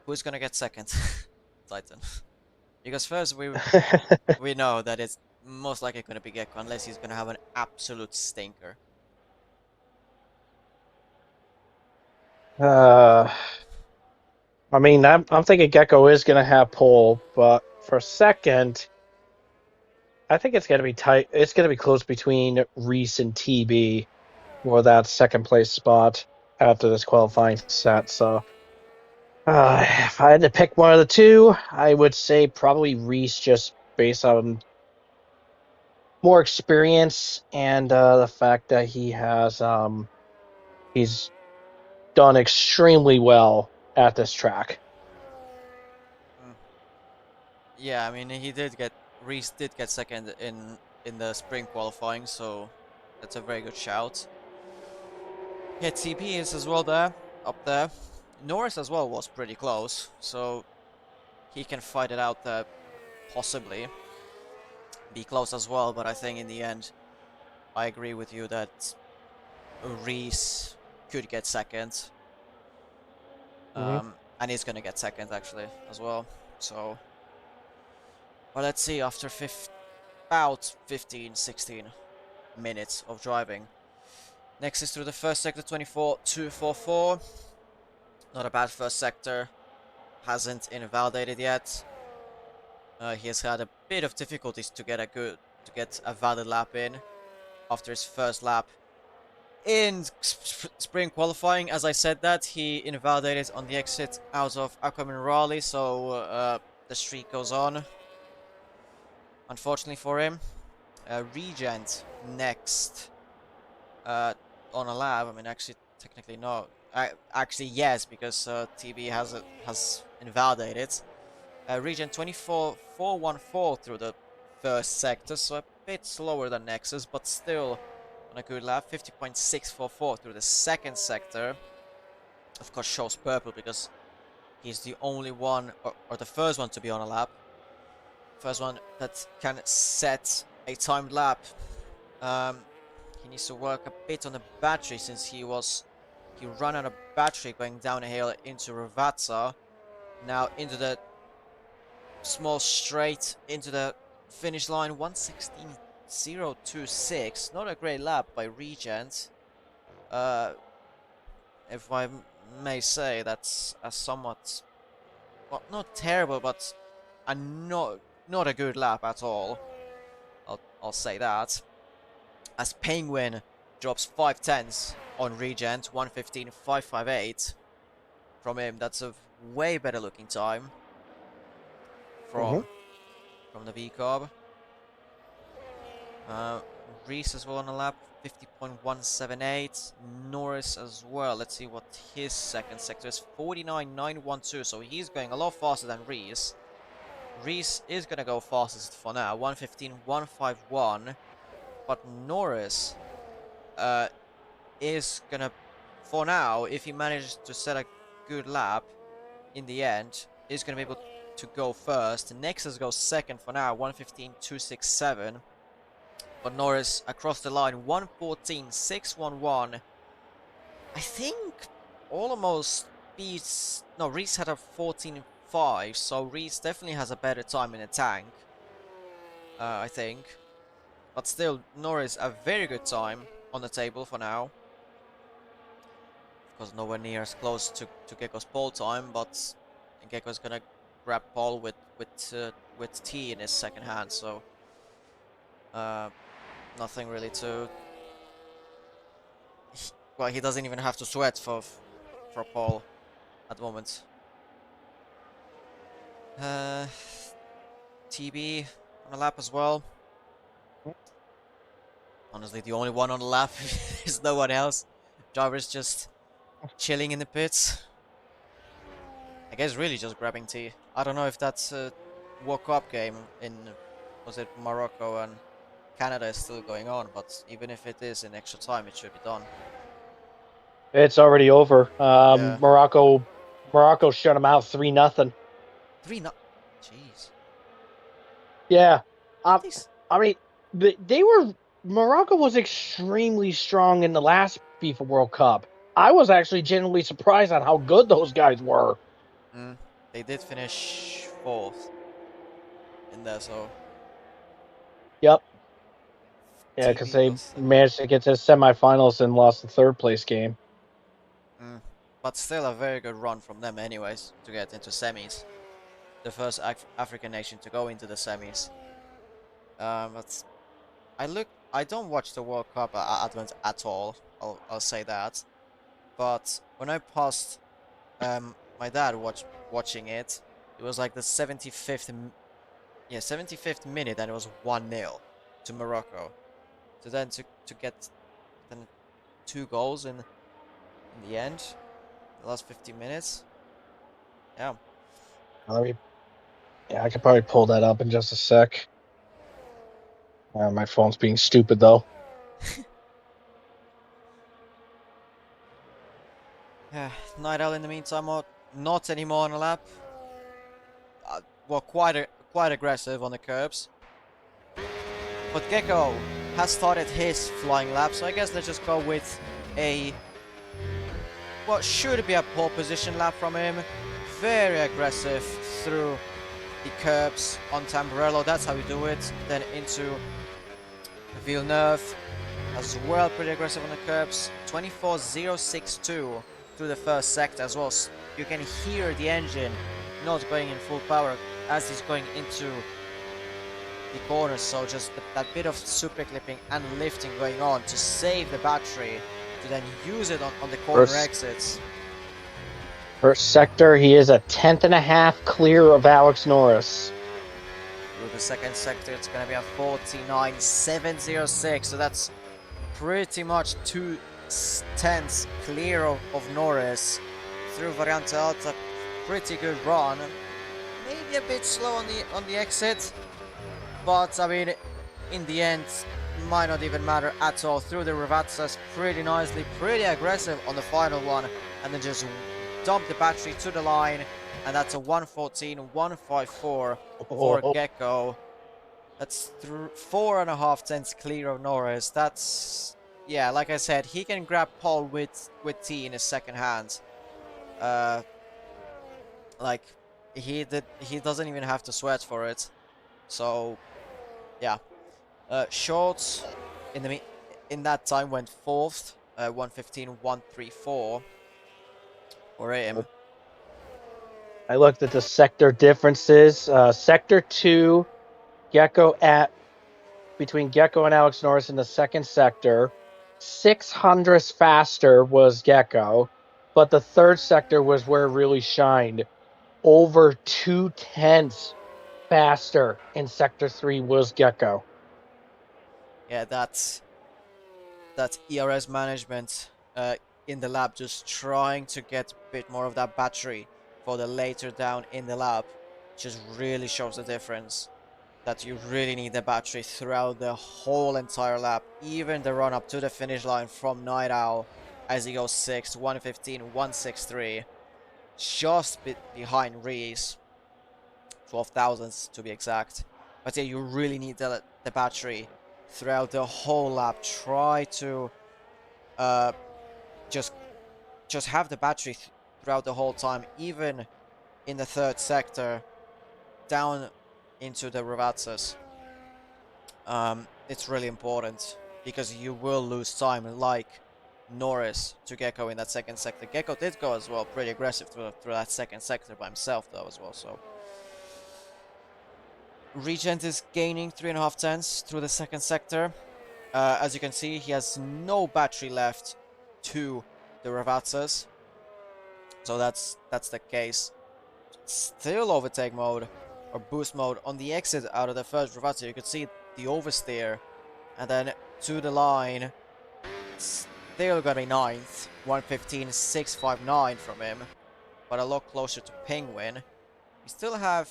who's gonna get second? Titan. Because first we know that it's most likely gonna be Gecko unless he's gonna have an absolute stinker. uh, I mean, I'm thinking Gecko is going to have pole, but for second, I think it's going to be tight. It's going to be close between Reese and TB for that second place spot after this qualifying set. So, if I had to pick one of the two, I would say probably Reese, just based on more experience and the fact that he's done extremely well at this track. Mm. Yeah, I mean he did get Reese did get second in the spring qualifying, so that's a very good shout. Yeah, TP is as well there, up there. Norris as well was pretty close, so he can fight it out there, possibly be close as well. But I think in the end, I agree with you that Reese could get second, Mm-hmm. and he's gonna get second actually as well. So, well, let's see. After about 15, 16 minutes of driving, next is through the first sector, 24.244. Not a bad first sector. Hasn't invalidated yet. He has had a bit of difficulties to get a valid lap in after his first lap in spring qualifying. As I said that, he invalidated on the exit out of Aquaman Raleigh, so the streak goes on. Unfortunately for him, Regent next uh, on a lap. I mean, actually, technically no. Actually, yes, because TB has invalidated. Region 24414 through the first sector, so a bit slower than Nexus, but still on a good lap. 50.644 through the second sector. Of course, shows purple because he's the only one, or the first one to be on a lap. First one that can set a timed lap. Um, he needs to work a bit on the battery since he ran out of battery going down a hill into Ravazza. Now into the small straight into the finish line. 1:16.026. Not a great lap by Regent. Uh, if I may say, that's a somewhat, well, not terrible, but a not a good lap at all. I'll say that. As Penguin drops 5 tenths on Regent, 1:15.558 from him. That's a way better looking time Mm-hmm. from the V Carb. Uh, Reese as well on the lap, 50.178. Norris as well. Let's see what his second sector is. 49.912. So he's going a lot faster than Reese. Reese is going to go fastest for now. 1:15.151. But Norris uh, is going to, for now, if he manages to set a good lap in the end, is going to be able to go first. Nexus goes second for now. 1:15.267. But Norris across the line, 1:14.611. I think almost beats. No, Reese had a 14.5, so Reese definitely has a better time in the tank, I think. But still, Norris a very good time on the table for now. Of course, nowhere near as close to Gecko's pole time, but Gecko's gonna grab pole with T in his second hand, so uh, nothing really to. Well, he doesn't even have to sweat for pole at the moment. Uh, TB on the lap as well. Honestly, the only one on the lap is no one else. Driver's just chilling in the pits. I guess really just grabbing tea. I don't know if that's a World Cup game in, was it Morocco and Canada is still going on, but even if it is in extra time, it should be done. It's already over. Yeah. Morocco shut them out 3-0. 3 no. Jeez. Yeah. Did Um, this? I mean, Morocco was extremely strong in the last FIFA World Cup. I was actually genuinely surprised at how good those guys were. Mm, they did finish fourth in there, so Yep. Yeah, because TB they was. managed to get to the semifinals and lost the third place game. Mm, but still a very good run from them, anyways, to get into semis. The first African nation to go into the semis. But I look. I don't watch the World Cup Advent at all. I'll say that. But when I passed my dad watching it, it was like the 75th minute, and it was 1-0 to Morocco. So then to get then 2 goals in the end, the last 50 minutes. Yeah. Let me, yeah, I could probably pull that up in just a sec. My phone's being stupid though. Yeah. Night Owl in the meantime, not anymore on the lap. Well, quite aggressive on the curbs. But Gecko has started his flying lap, so I guess let's just go with a what should be a pole position lap from him. Very aggressive through the curbs on Tamburello. That's how you do it. Then into Villeneuve as well, pretty aggressive on the curbs. 24.062 through the first sector as well. You can hear the engine not going in full power as he's going into the corners, so just that bit of super clipping and lifting going on to save the battery to then use it on the corner First, exits. first sector, he is a tenth and a half clear of Alex Norris. Through the second sector, it's going to be a 49.706, so that's pretty much 2/10 clear of Norris. Through Variante Alta, pretty good run. Maybe a bit slow on the exit, but I mean, in the end, might not even matter at all. Through the Ravazzas pretty nicely, pretty aggressive on the final one, and then just dump the battery to the line, and that's a 114.154 for Oh, Gecko. That's 4.5 tenths clear of Norris. That's, yeah, like I said, he can grab pole with T in his second hand. Uh, like he doesn't even have to sweat for it. So yeah. Shorts in in that time went fourth, 115.134 for him. I looked at the sector differences. Sector 2, Gecko at between Gecko and Alex Norris in the second sector. 600ths faster was Gecko, but the third sector was where it really shined. Over 2/10 faster in sector 3 was Gecko. Yeah, that's ERS management in the lab, just trying to get a bit more of that battery for the later down in the lab. Just really shows the difference that you really need the battery throughout the whole entire lap, even the run up to the finish line from Night Owl as he goes 6th, 115.163, just bit behind Reese, 12 thousandths to be exact. But yeah, you really need the battery throughout the whole lap. Try to uh, just have the battery throughout the whole time, even in the third sector, down into the Ravatsas. It's really important because you will lose time, like Norris to Gecko in that second sector. Gecko did go as well, pretty aggressive through that second sector by himself though as well. So Regent is gaining 3.5 tenths through the second sector. As you can see, he has no battery left to the Ravatsas, so that's the case. Still overtake mode or boost mode on the exit out of the first Ravatsa. You could see the oversteer, and then to the line. Still got a ninth, 115.659 from him, but a lot closer to Penguin. We still have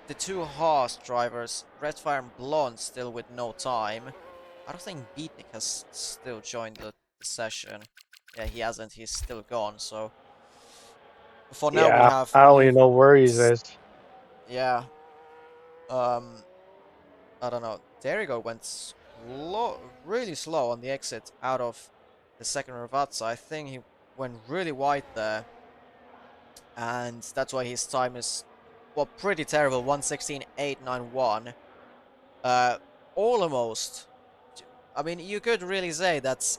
the two Haas drivers, Redfire and Blonde, still with no time. I don't think Beatnik has still joined the session. Yeah, he hasn't. He's still gone. So for now, we Yeah, have I don't only even know where he's is. yeah. Um, I don't know. Derigo went really slow on the exit out of the second Ravazza. I think he went really wide there, and that's why his time is, well, pretty terrible. 1:16.891. Uh, almost. I mean, you could really say that's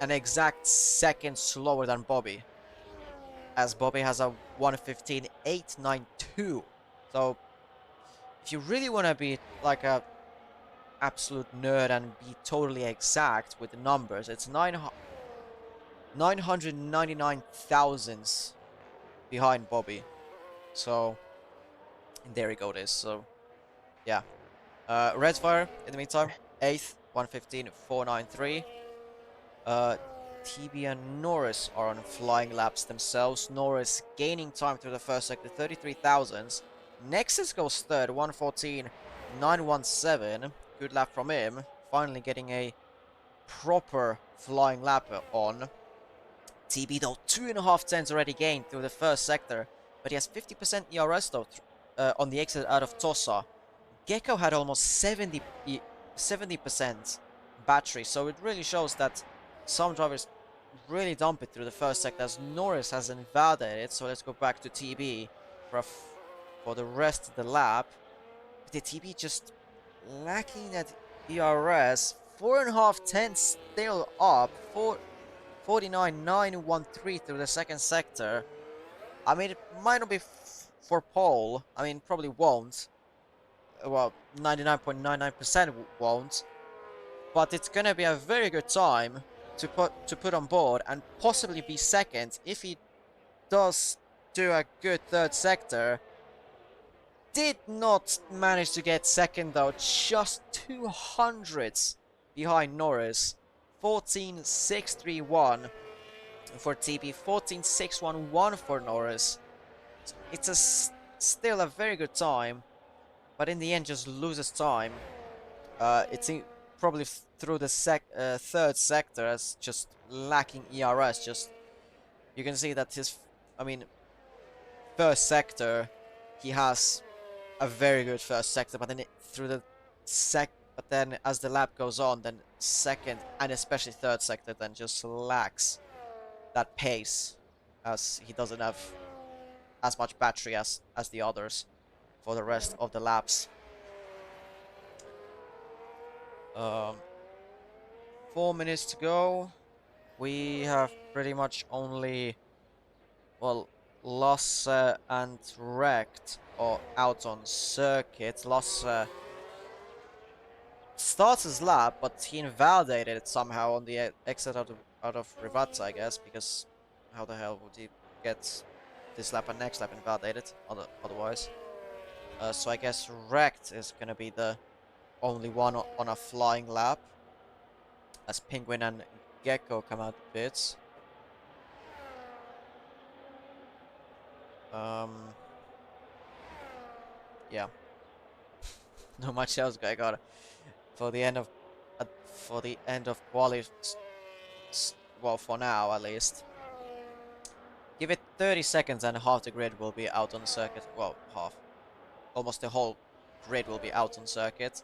an exact second slower than Bobby, as Bobby has a 1:15.892. So, if you really want to be like a absolute nerd and be totally exact with the numbers, it's 999 thousandths behind Bobby. So, there we go. This. So, yeah. Redfire, in the meantime, 8th, 1:15.493. Uh, TB and Norris are on flying laps themselves. Norris gaining time through the first sector, 33 thousandths. Nexus goes third, 1:14.917. Good lap from him. Finally getting a proper flying lap on. TB though, 2.5 tenths already gained through the first sector, but he has 50% ERS though on the exit out of Tossa. Gecko had almost 70% battery, so it really shows that some drivers really dump it through the first sector, as Norris has invalidated. So let's go back to TB for the rest of the lap. But the TB just lacking that ERS. 4.5 tenths still up. 49.913 through the second sector. I mean, it might not be for pole. I mean, probably won't. Well, 99.99% won't. But it's gonna be a very good time to put on board and possibly be second if he does do a good third sector. Did not manage to get second though, just 200s behind Norris. 14.631 for TB, 14.611 for Norris. It's still a very good time, but in the end just loses time. It's probably through the third sector as just lacking ERS. Just you can see that his, I mean, first sector, he has a very good first sector, but then through the but then as the lap goes on, then second and especially third sector then just lacks that pace, as he doesn't have as much battery as the others for the rest of the laps. Um, 4 minutes to go. We have pretty much only, well, Lasse and Wrecked or out on circuit. Lasse starts his lap, but he invalidated it somehow on the exit out of Rivazza, I guess, because how the hell would he get this lap and next lap invalidated otherwise? So I guess Wrecked is gonna be the only one on a flying lap, as Penguin and Gecko come out the pits. Yeah, not much else I got for the end of quali. Well, for now at least. Give it 30 seconds and half the grid will be out on circuit. Well, half. Almost the whole grid will be out on circuit.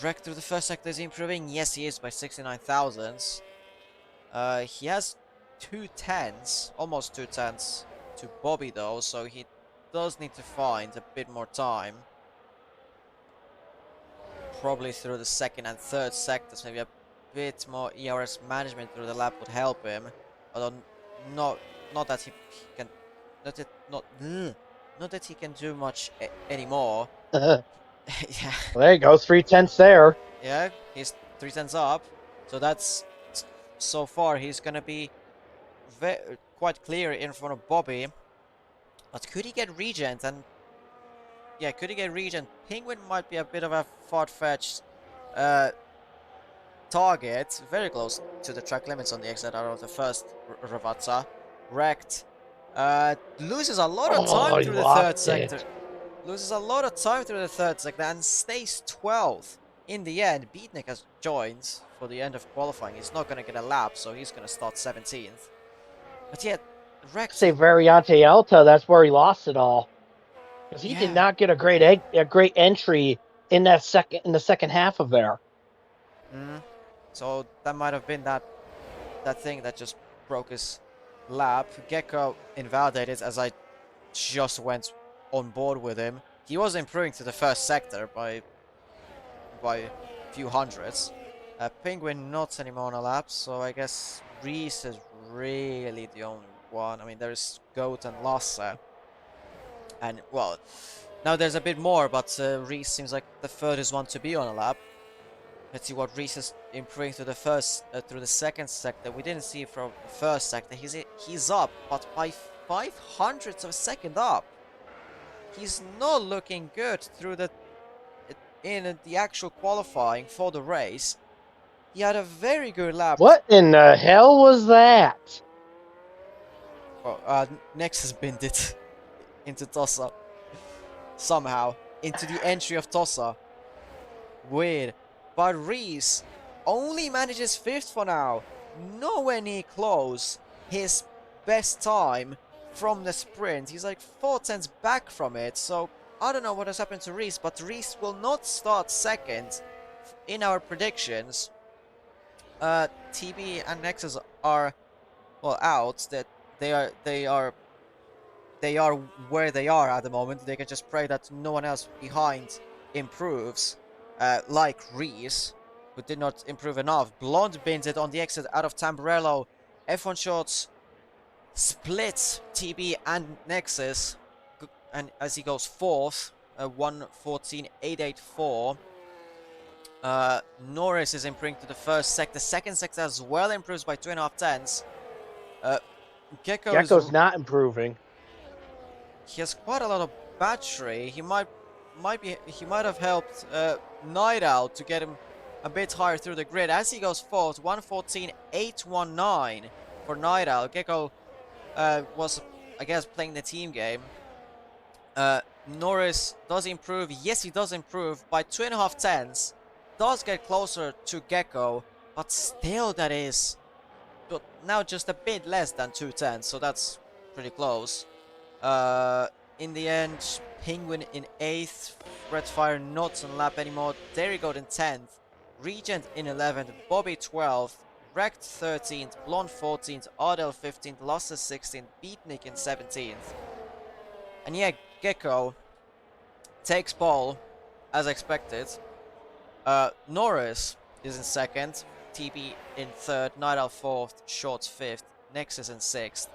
Wreck through the first sector is improving. Yes, he is by 69 thousandths. He has 2 tenths, almost 2 tenths to Bobby though, so he does need to find a bit more time. Probably through the second and third sectors, maybe a bit more ERS management through the lap would help him. Although not not that he can not that he can do much anymore. Well, Yeah, there you go, 3/10 there. yeah, he's 3 tenths up, so that's so far he's gonna be quite clear in front of Bobby. But could he get Regent? And yeah, could he get Regent? Penguin might be a bit of a far-fetched uh, target, very close to the track limits on the exit out of the first Ravazza. Wrecked. Loses a lot of time Oh, he through the third lost sector. it. Loses a lot of time through the third sector and stays 12th. In the end, Beatnik has joined for the end of qualifying. He's not going to get a lap, so he's going to start 17th. But yet, Wrecked, Say Variante Alta, that's where he lost it all. Because he did yeah. not get a great entry in the second half of there. Mm. So that might have been that thing that just broke his lap. Gecko invalidated as I just went on board with him. He was improving to the first sector by a few hundreds. Penguin not anymore on a lap, so I guess Reese is really the only one. I mean, there's Goat and Lasse. And, well, now there's a bit more, but Reese seems like the furthest one to be on a lap. Let's see what Reese is improving through the second sector. We didn't see it from the first sector. He's up, but by 500ths of a second up. He's not looking good through in the actual qualifying for the race. He had a very good lap. What in the hell was that? Oh, Nexus binned it into Tossa somehow into the entry of Tossa. Weird. But Reese only manages 5th for now. Nowhere near close. His best time from the sprint. He's like 4 tenths back from it. So I don't know what has happened to Reese, but Reese will not start second in our predictions. TB and Nexus are well out. That they are where they are at the moment. They can just pray that no one else behind improves, like Reese, who did not improve enough. Blonde bins it on the exit out of Tamburello. F1 Shots splits TB and Nexus, and as he goes fourth, 1:14.884. Norris is improving to the first sector. Second sector as well improves by 2.5 tenths. Uh, Gecko's not improving. He has quite a lot of battery. He might have helped Night Owl to get him a bit higher through the grid as he goes fourth. 1:14.819 for Night Owl. Gecko was, I guess, playing the team game. Norris does improve. Yes, he does improve by 2.5 tenths. Does get closer to Gecko, but still that is now just a bit less than 2 tenths. So that's pretty close. In the end, Penguin in 8th, Redfire not on lap anymore, Derrigot in 10th, Regent in 11th, Bobby 12th, Wrecked 13th, Blonde 14th, Ardell 15th, Lasse 16th, Beatnik in 17th. And yeah, Gecko takes pole, as expected. Norris is in 2nd, TB in 3rd, Night Owl 4th, Shorts 5th, Nexus in 6th.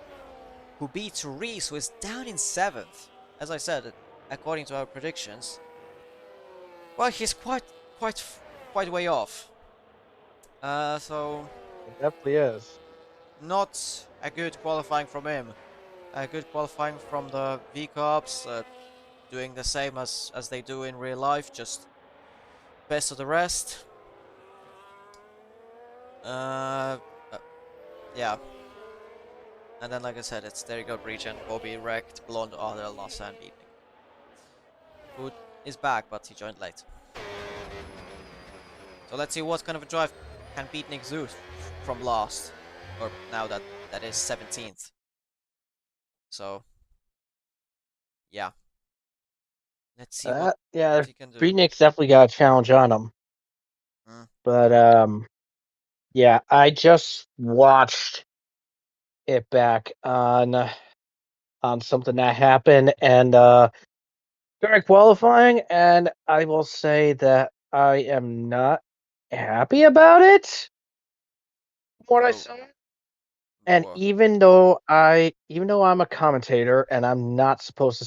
Who beats Reese, who is down in 7th. As I said, according to our predictions. Well, he's quite way off. So It definitely is. not a good qualifying from him. A good qualifying from the V-Cups, doing the same as they do in real life, just best of the rest. Uh, yeah. And then, like I said, it's there you go, Regen, Bobby, Wrecked, Blonde, Ardell, Lasse, and Beatnik. Who is back, but he joined late. So let's see what kind of a drive can Beatnik do from last, or now that is 17th. So, yeah. Let's see what Yeah, he can do. Beatnik's definitely got a challenge on him. Mm. But yeah, I just watched it back on something that happened and during qualifying, and I will say that I am not happy about it. What I Oh, saw, and well, even though I'm a commentator and I'm not supposed to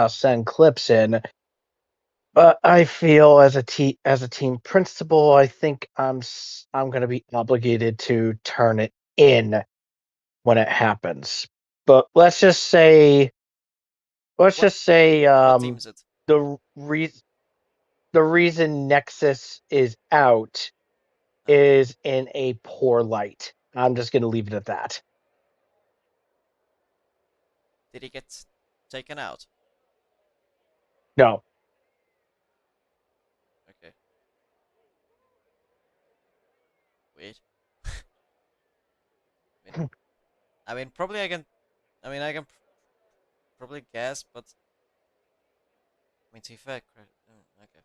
send clips in, but I feel as a team principal, I think I'm going to be obligated to turn it in when it happens. But let's what just say what team is it? the re- the reason Nexus is out Uh, is in a poor light. I'm just going to leave it at that. did he get taken out? No, Okay, wait. I mean, probably I can. I can probably guess, but to be fair, okay,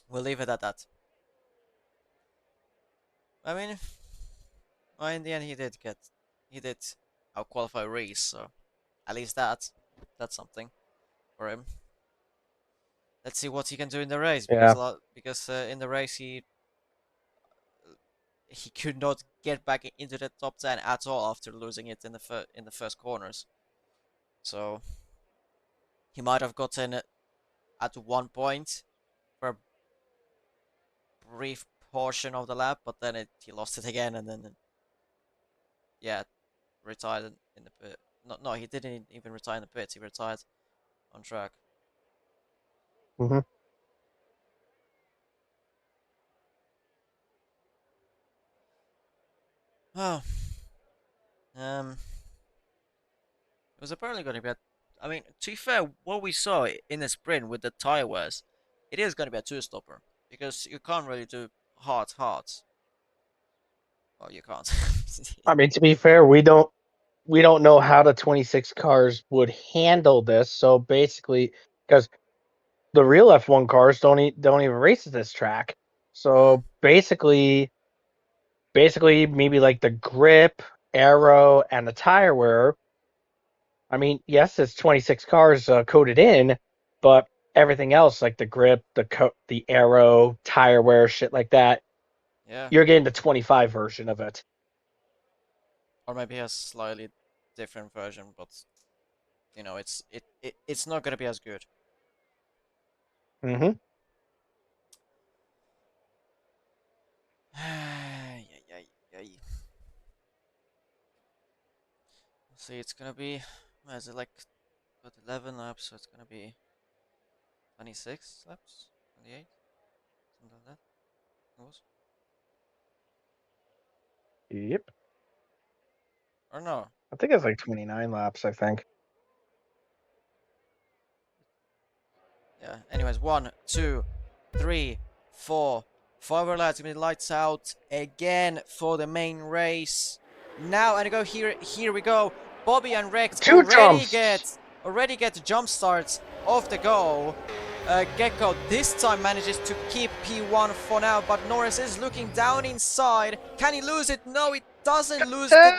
we'll leave it at that. I mean, well, in the end, he did out qualify Reese, so at least that's something for him. Let's see what he can do in the race yeah. because in the race he could not get back into the top 10 at all after losing it in the first corners. So he might have gotten at one point for a brief portion of the lap, but then he lost it again, and then yeah, retired in the pit. No, he didn't even retire in the pits. He retired on track. Hmm. Oh, um, it was apparently going to be. To be fair, what we saw in the sprint with the tire wears, it is going to be a two-stopper because you can't really do hard. Well, you can't. I mean, to be fair, we don't know how the 26 cars would handle this. So basically, because the real F1 cars don't even race at this track. Mm, So basically maybe like the grip, aero, and the tire wear. I mean, yes, it's 26 cars coded in, but everything else like the grip, the aero, tire wear, shit like that, yeah, you're getting the 25 version of it. or maybe a slightly different version, but it's not going to be as good. Hmm. Ay, ay, ay. See, it's gonna be. What is it like? Got 11 laps, so it's gonna be 26 laps, 28, something like that. It was, Yep. or no? I think it's like 29 laps, I think. Yeah. Anyways, one, two, three, four, five more laps. Gonna be lights out again for the main race. Now and go here. Here we go. Bobby and Rex Two jumps. already get the jump starts off the go. Gecko this time manages to keep P1 for now, but Norris is looking down inside. Can he lose it? No, he doesn't lose the.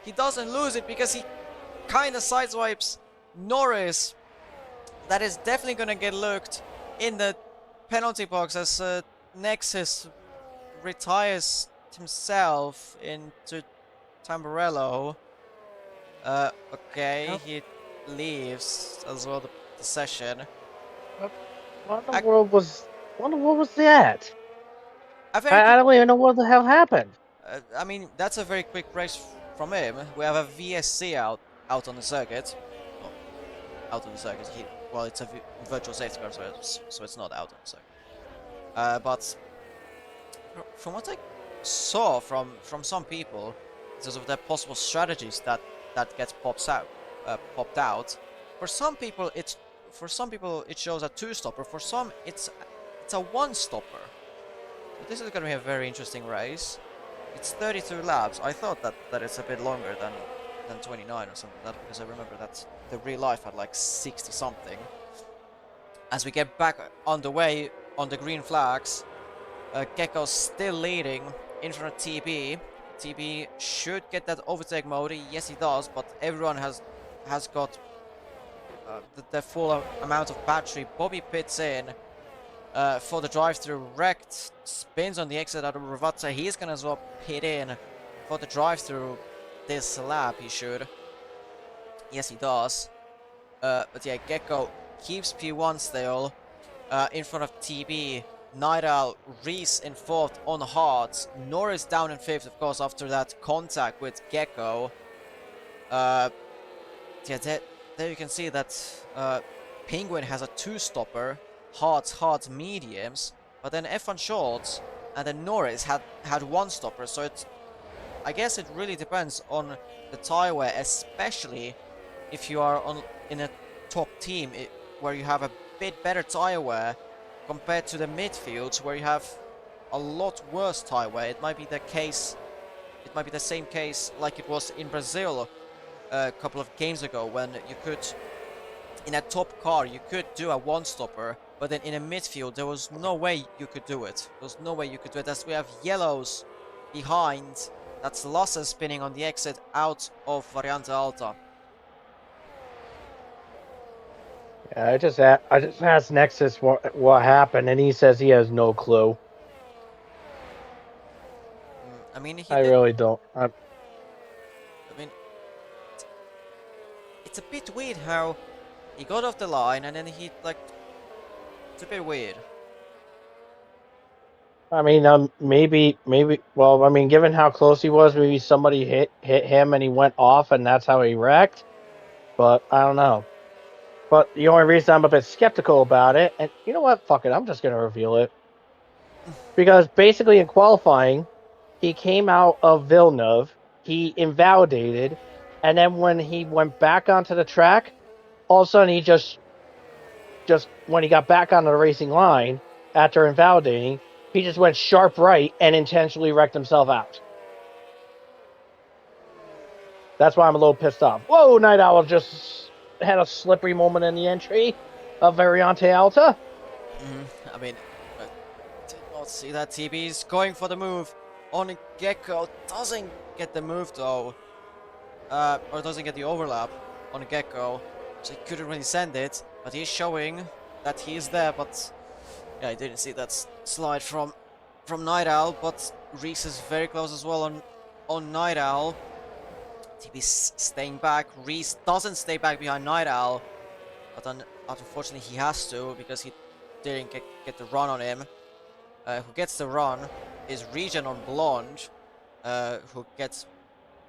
He doesn't lose it because he kind of sideswipes Norris. That is definitely gonna get looked in the penalty box as Nexus retires himself into Tamburello. Okay, Yep. he leaves as well the session. What in the I, world was that? a very I quick. don't even know what the hell happened. That's a very quick race from him. We have a VSC out on the circuit. Well, out on the circuit. Well, it's a virtual safety car, so it's not out on the circuit. But from what I saw from some people, in terms of their possible strategies that gets popped out. For some people, it shows a two-stopper. For some, it's a one-stopper. So this is going to be a very interesting race. It's 32 laps. I thought that it's a bit longer than 29 or something like that because I remember that the real life had like 60 something. As we get back on the way on the green flags, Gecko's still leading in front of TB. TB should get that overtake mode. Yes, he does, but everyone has got the full amount of battery. Bobby pits in for the drive-through. Wrecked spins on the exit out of Ravazza. He's gonna as well pit in for the drive-through this lap. He should. Yes, he does. But yeah, Gecko keeps P1 still in front of TB. Night Owl, Reese in fourth on hards. Norris down in fifth, of course, after that contact with Gecko. Uh, yeah, there you can see that Penguin has a two-stopper, hards, mediums, but then F1 shorts, and then Norris had one stopper. So I guess it really depends on the tire wear, especially if you are in a top team where you have a bit better tire wear compared to the midfields where you have a lot worse tire wear. It might be the case. It might be the same case like it was in Brazil a couple of games ago when you could, in a top car, you could do a one-stopper, but then in a midfield there was no way you could do it. There was no way you could do it, as we have yellows behind. That's Lasse spinning on the exit out of Variante Alta. Yeah, I just asked Nexus what happened, and he says he has no clue. I mean, he I did. really don't. I mean, it's a bit weird how he got off the line and then he like. It's a bit weird. I mean, maybe. Well, I mean, given how close he was, maybe somebody hit him and he went off, and that's how he wrecked. But I don't know. But the only reason I'm a bit skeptical about it, and you know what? Fuck it, I'm just gonna reveal it. Because basically in qualifying, he came out of Villeneuve, he invalidated, and then when he went back onto the track, all of a sudden he just when he got back onto the racing line after invalidating, he just went sharp right and intentionally wrecked himself out. That's why I'm a little pissed off. Whoa, Night Owl just had a slippery moment in the entry of Variante Alta. I mean, I did not see that. TB's going for the move on Gecko. Doesn't get the move though. Or doesn't get the overlap on Gecko. So he couldn't really send it. But he's showing that he's there. But yeah, I didn't see that slide from Night Owl. But Reese is very close as well on Night Owl. TB's staying back. Reese doesn't stay back behind Night Owl. But unfortunately he has to because he didn't get the run on him. Who gets the run is Regen on Blonde, who gets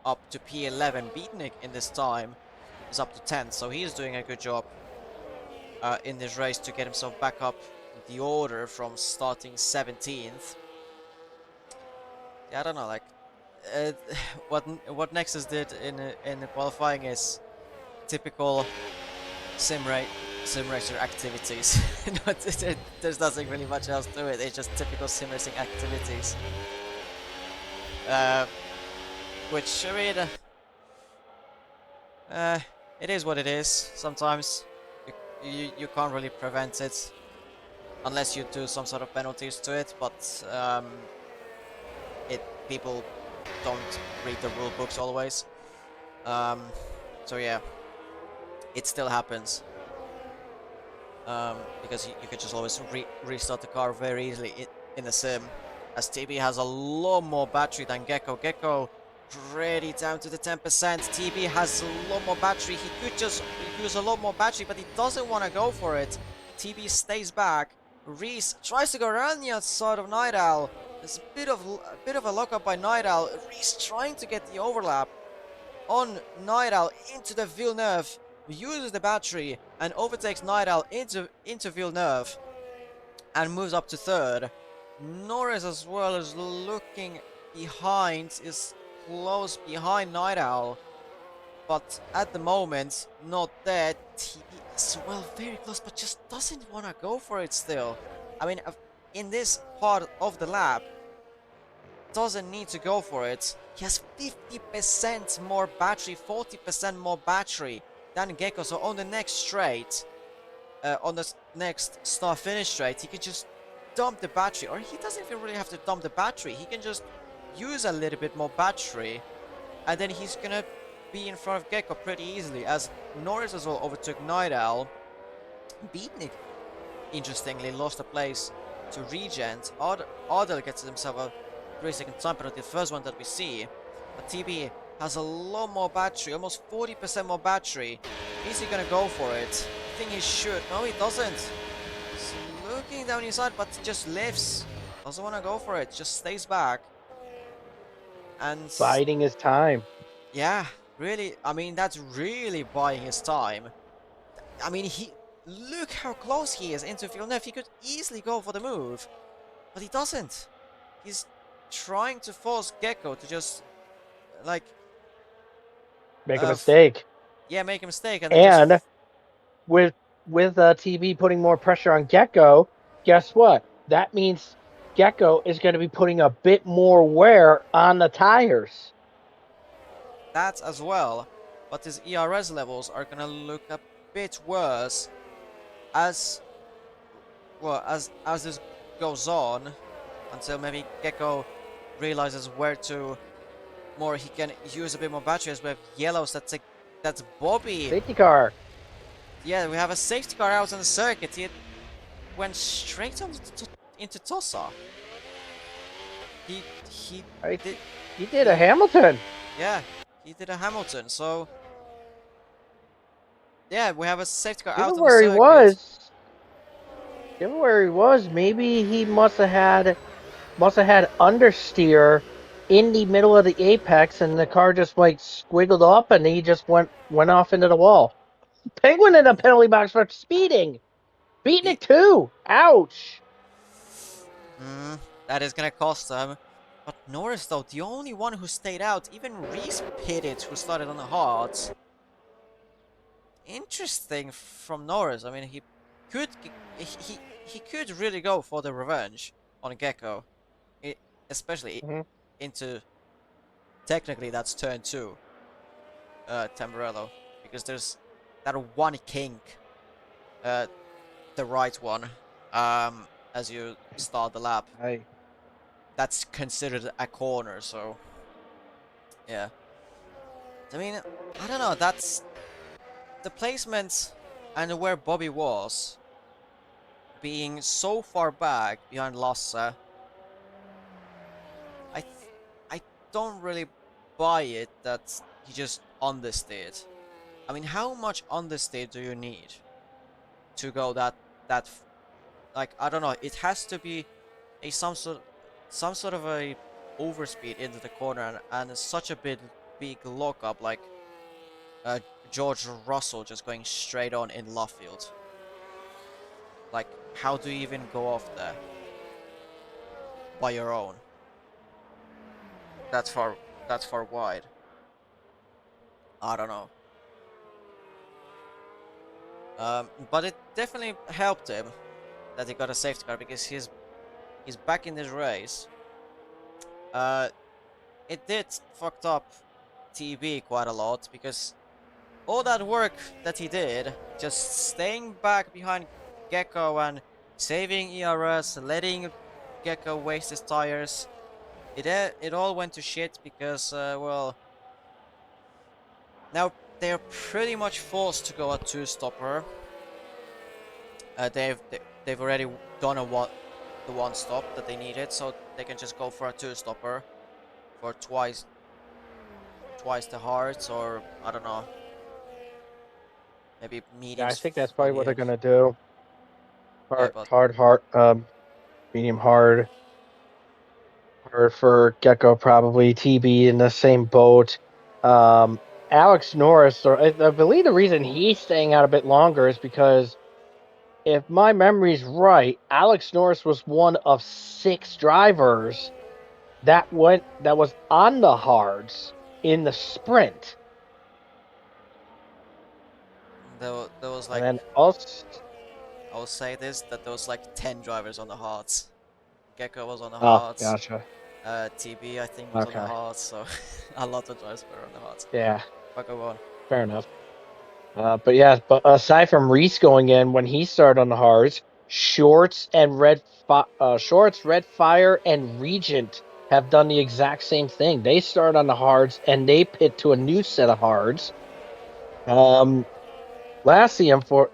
up to P11. Beatnik in this time is up to 10th, so he's doing a good job in this race to get himself back up the order from starting 17th. Yeah, I don't know, like what Nexus did in the qualifying is typical sim racer activities. There's nothing really much else to it. It's just typical sim racing activities. Which I mean, it is what it is. Sometimes you can't really prevent it unless you do some sort of penalties to it. But people don't read the rule books always. So yeah, it still happens. Because you could just always restart the car very easily in the sim. As TB has a lot more battery than Gecko. Gecko pretty down to the 10%. TB has a lot more battery. He could just use a lot more battery, but he doesn't want to go for it. TB stays back. Reese tries to go around the outside of Night Owl. There's a bit of a lockup by Night Owl. Reese trying to get the overlap on Night Owl into the Villeneuve. Uses the battery and overtakes Night Owl into Villeneuve and moves up to third. Norris as well is looking behind, is close behind Night Owl, but at the moment not there. TB is well very close, but just doesn't want to go for it still. I mean, in this part of the lap, doesn't need to go for it. He has 50% more battery, 40% more battery than Gecko, so on the next straight, on the next start-finish straight, he can just dump the battery, or he doesn't even really have to dump the battery, he can just use a little bit more battery, and then he's gonna be in front of Gecko pretty easily, as Norris as well overtook Night Owl. Beatnik, interestingly, lost a place to Regent. Ardell gets himself a 3-second time penalty, the first one that we see. But TB has a lot more battery, almost 40% more battery. Is he gonna go for it? I think he should. No, he doesn't. He's looking down inside, but just lifts. Doesn't want to go for it, just stays back. And Biding his time. yeah, really, I mean, that's really buying his time. I mean, look how close he is into Villeneuve. He could easily go for the move, but he doesn't. He's trying to force Gecko to just, like, Make a uh, mistake. yeah, make a mistake and then just, And with TV putting more pressure on Gecko, guess what? That means Gecko is going to be putting a bit more wear on the tires. that as well. But his ERS levels are gonna look a bit worse as well as this goes on, until maybe Gecko realizes where to more he can use a bit more battery. As we have yellows. That's Bobby. Safety car. Yeah, we have a safety car out on the circuit. He went straight into Tossa. He Right? did. He did a He, Hamilton. yeah, he did a Hamilton. So yeah, we have a safety car out Given on the where he circuit. was, given where he was, maybe he must have had understeer in the middle of the apex, and the car just like squiggled up, and he just went off into the wall. Penguin in the penalty box for speeding. Beating He, it too. Ouch. that is gonna cost him. But Norris, though, the only one who stayed out. Even Reese pitted, who started on the hards. Interesting from Norris. I mean, could he he could really go for the revenge on Gecko, it, especially Mm-hmm. into technically that's turn 2, Tamburello, because there's that one kink, uh, the right one, as you start the lap. I That's considered a corner, so yeah. I mean, I don't know. That's the placement and where Bobby was, being so far back behind Lasse. I I don't really buy it that he just understeered. I mean, how much understeer do you need to go that like, I don't know. It has to be a some sort of a overspeed into the corner, and such a big lockup, like uh, George Russell just going straight on in Luffield. Like, how do you even go off there by your own? That's far that's far wide. I don't know. But it definitely helped him that he got a safety car, because he's back in this race. Uh, it did fucked up TB quite a lot, because all that work that he did, just staying back behind Gecko and saving ERS, letting Gecko waste his tires, it all went to shit, because well, now they're pretty much forced to go a two-stopper. They've already done the one stop that they needed, so they can just go for a two-stopper for twice the hearts, or I don't know, maybe Yeah, I mediums think that's for probably what the they're gonna do. yeah, Hard, but hard, medium hard, hard for Gecko probably. TB in the same boat. Um, Alex Norris, or I believe the reason he's staying out a bit longer is because if my memory's right, Alex Norris was one of 6 drivers that was on the hards in the sprint, there was and like, then also. I will say this, that there was like 10 drivers on the hearts. Gecko was on the Oh, hearts. gotcha. TB I think was on the Okay. hearts, so a lot of drivers were on the hearts. Yeah, But go on. fair enough. But yeah, but aside from Reese going in when he started on the hards, Shorts, Red Fire, and Regent have done the exact same thing. They start on the hards and they pit to a new set of hards. Um, Lassium for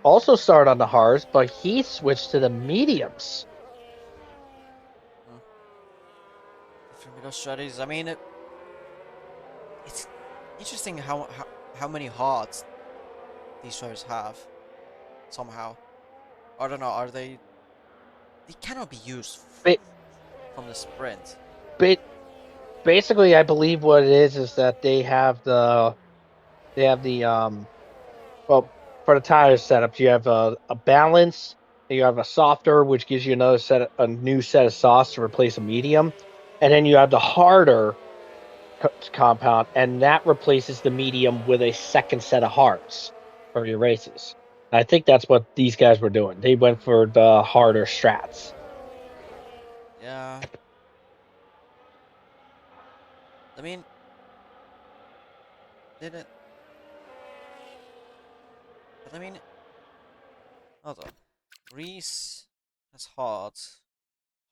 also started on the hards, but he switched to the mediums. Hmm. Different middle strategies. I mean, it's interesting how many hearts these drivers have somehow. I don't know. Are they? They cannot be used Ba- from the sprint. ba- Basically, I believe what it is that they have the well, for the tire setups, you have a balance, you have a softer, which gives you a new set of sauce to replace a medium, and then you have the harder compound, and that replaces the medium with a second set of hards for your races. I think that's what these guys were doing. They went for the harder strats. Yeah. I mean, didn't. But I mean, hold on. Reese has hearts.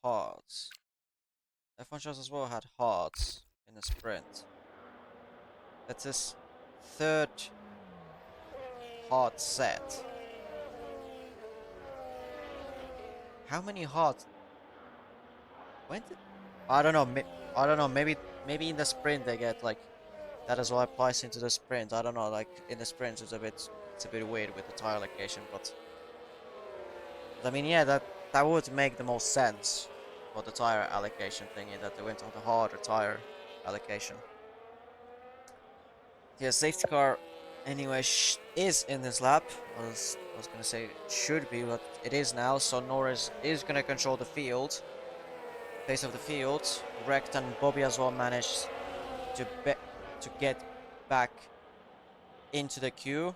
F1 shows as well had hearts in the sprint. That's his third heart set. How many hearts? When did? I don't know. I don't know. Maybe in the sprint they get like that as well applies into the sprint. I don't know. Like in the sprint it's a bit weird with the tire allocation, but I mean yeah that would make the most sense for the tire allocation thingy that they went on the harder tire allocation. Yeah, safety car anyway is in this lap. I was gonna say it should be, but it is now. So Norris is gonna control the field, pace of the field. Wrecked and Bobby as well managed to to get back into the queue.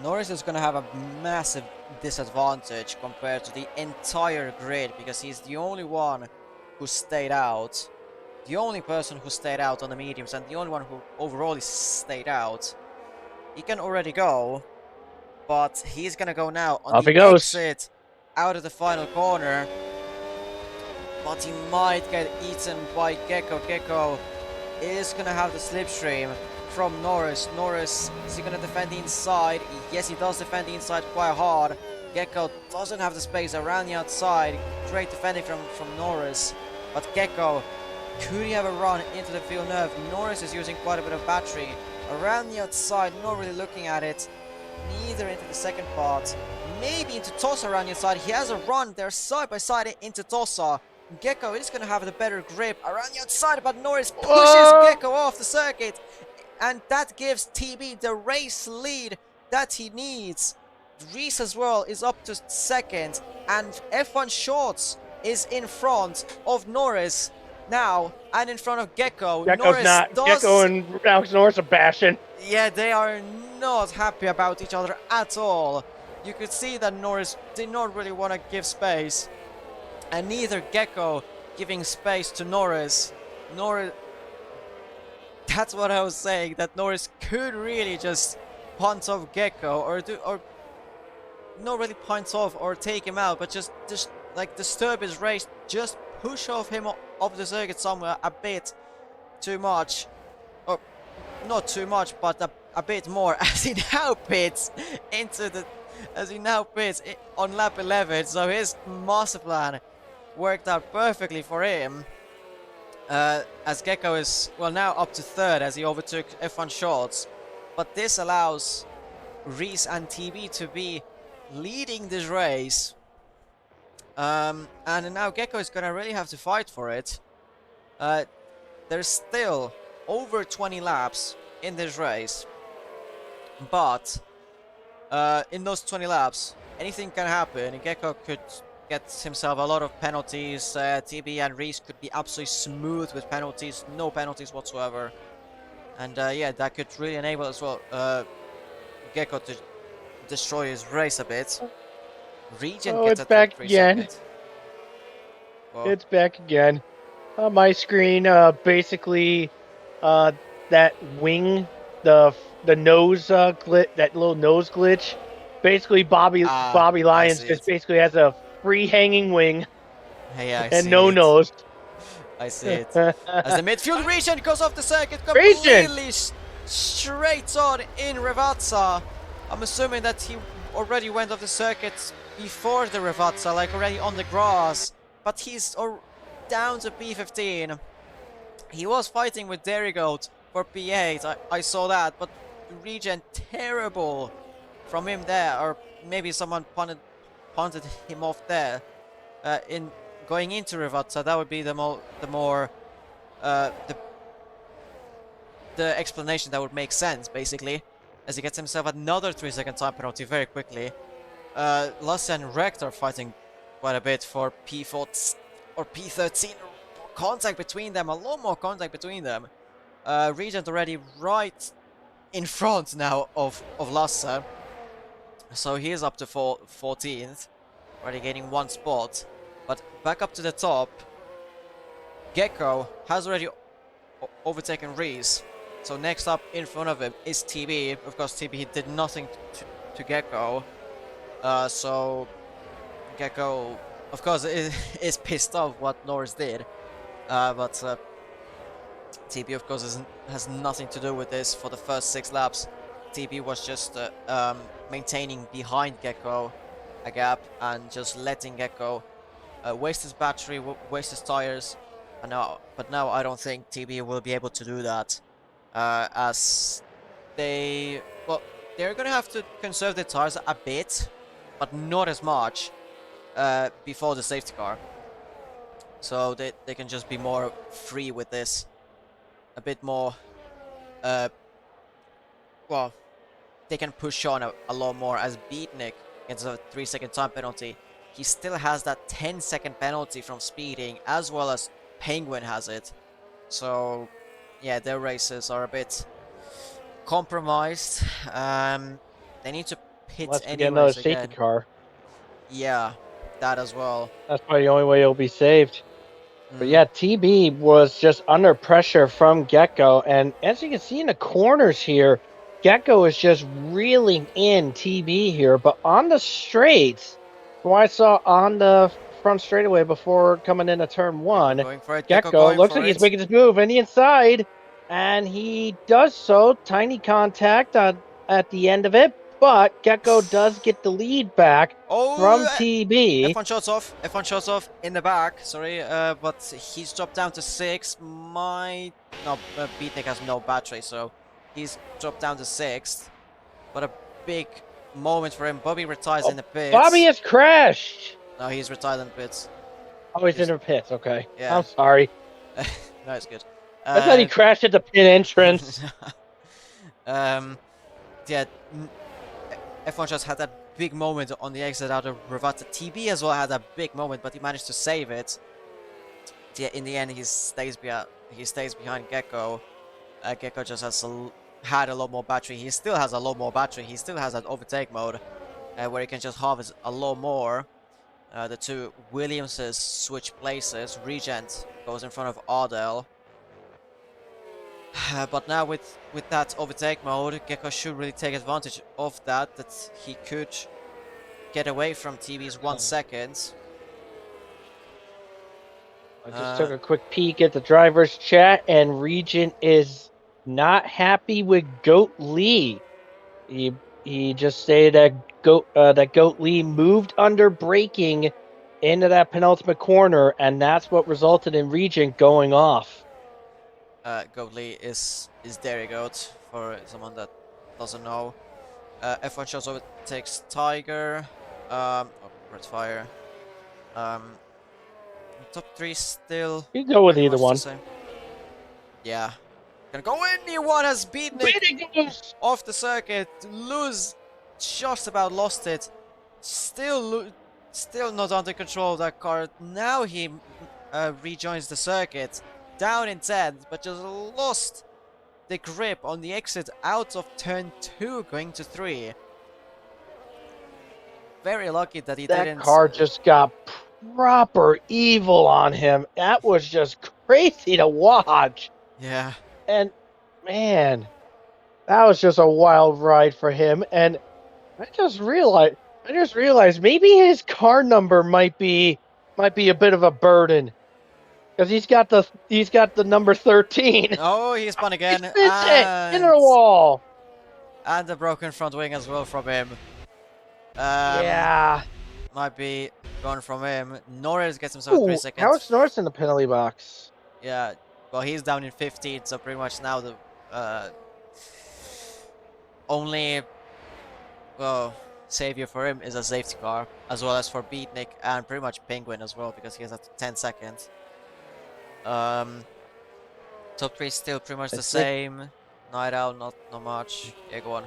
Norris is gonna have a massive disadvantage compared to the entire grid because he's the only one who stayed out. The only person who stayed out on the mediums and the only one who overall stayed out. He can already go, but he's gonna go now on Off the he goes. exit out of the final corner. But he might get eaten by Gecko. Gecko is gonna have the slipstream from Norris. Norris, is he gonna defend the inside? Yes, he does defend the inside quite hard. Gecko doesn't have the space around the outside. Great defending from Norris. But Gecko, could he have a run into the Villeneuve? Norris is using quite a bit of battery. Around the outside, not really looking at it. Neither into the second part. Maybe into Tossa around the outside. He has a run there side by side into Tossa. Gecko is going to have the better grip around the outside, but Norris pushes Oh, Gecko off the circuit. And that gives TB the race lead that he needs. Reese as well is up to second, and F1 Shorts is in front of Norris now, and in front of Gecko. Gecko's Norris not. Gecko does. and Alex Norris are bashing. Yeah, they are not happy about each other at all. You could see that Norris did not really want to give space, and neither Gecko giving space to Norris. Norris, that's what I was saying, that Norris could really just punt off Gecko or not really punt off or take him out, but just like disturb his race, just push off him off the circuit somewhere a bit too much. Or not too much, but a bit more as he now pits into the on lap 11. So his master plan worked out perfectly for him. As Gecko is well now up to third as he overtook F1 Shorts, but this allows Reese and TB to be leading this race. And now Gecko is gonna really have to fight for it. Uh, there's still over 20 laps in this race, but in those 20 laps, anything can happen. Gecko could get himself a lot of penalties. TB and Reese could be absolutely smooth with penalties, no penalties whatsoever. And yeah, that could really enable as well Gecko to destroy his race a bit. Regent Oh, gets it's a back 33 again. second. Well, It's back again. On my screen, basically, uh, that wing, the nose glitch, that little nose glitch. Basically, Bobby ah, Bobby I Lyons see just it. basically has a free hanging wing. Hey, I and see no it. nose. I see it. As the midfield region goes off the circuit Region. completely straight on in Rivazza. I'm assuming that he already went off the circuit before the Rivazza, like already on the grass. But he's down to P15. He was fighting with Derigoat for P8. I saw that, but the regen terrible from him there, or maybe someone punted him off there. In going into Rivazza, that would be uh, the the explanation that would make sense, basically, as he gets himself another 3-second time penalty very quickly. Lasse and Rekt are fighting quite a bit for P4 or P13. Contact between them, a lot more contact between them. Regent already right in front now of Lasse, so he is up to 14th, already gaining one spot. But back up to the top, Gecko has already overtaken Reese. So next up in front of him is TB. Of course, TB did nothing to Gecko. So Gecko, of course, is pissed off what Norris did. But TB, of course, has nothing to do with this for the first 6 laps. TB was just maintaining behind Gecko a gap and just letting Gecko waste his battery, waste his tires. But now I don't think TB will be able to do that, as well, they're gonna have to conserve their tires a bit, but not as much before the safety car. So they can just be more free with this, a bit more. Uh, well, they can push on a lot more, as Beatnik gets a 3-second time penalty. He still has that 10-second penalty from speeding, as well as Penguin has it. So, yeah, their races are a bit compromised. They need to pit Unless we get another anyways safety again. car. Yeah, that as well. That's probably the only way it'll be saved. But Mm, yeah, TB was just under pressure from Gecko. And as you can see in the corners here, Gecko is just reeling in TB here. But on the straights, from what I saw on the front straightaway before coming into turn Gecko 1, going for it. Gecko Gecko going looks for like he's it. making his move in the inside. And he does so. Tiny contact at the end of it. But Gecko does get the lead back from Oh, TB. F1 shots off. F1 shots off in the back. Sorry, but he's dropped down to 6. No, Beatnik has no battery, so he's dropped down to 6th. But a big moment for him. Bobby retires in Oh, the Bobby pits. has crashed. No, he's retired in the pits. Oh, he's in He's her pits. Okay. Yeah. I'm sorry. No, it's good. I thought he Uh, crashed at the pit entrance. um, yeah, F1 just had that big moment on the exit out of Bravata. TB as well had a big moment, but he managed to save it. Yeah, in the end, he stays behind Gecko. Gecko just had a lot more battery. He still has a lot more battery. He still has that overtake mode, where he can just harvest a lot more. The two Williamses switch places. Regent goes in front of Ardell. But now with that overtake mode, Gecko should really take advantage of that. That he could get away from TB's 1 second. I just Uh, took a quick peek at the driver's chat, and Regent is not happy with Goat Lee. He just stated that Goat Lee moved under braking into that penultimate corner, and that's what resulted in Regent going off. Goatley is Dairy Goat, for someone that doesn't know. F1 shows overtakes Tiger. Oh, Red Fire. Um, top 3 still You can go with pretty either much the one. same. Yeah. Gonna go in, New1 has beaten Nick Really goes. off the circuit. Lose just about lost it. Still not under control of that car. Now he rejoins the circuit. Down in 10th, but just lost the grip on the exit out of turn 2 going to 3. Very lucky that he That didn't. car just got proper evil on him. That was just crazy to watch. Yeah. And man, that was just a wild ride for him. And I just realized maybe his car number might be might be a bit of a burden because he's got the number 13. Oh, he spun He again, spins it into the wall. and a broken front wing as well from him. Um, Yeah. might be gone from him. Norris gets himself a Ooh, 3 second. Alex Norris in the penalty box. Yeah, well, he's down in 15, so pretty much now the uh, only well savior for him is a safety car, as well as for Beatnik and pretty much Penguin as well because he has a 10 seconds. Um, top three still pretty much I the think same. Night out, not much. Yeah, go on.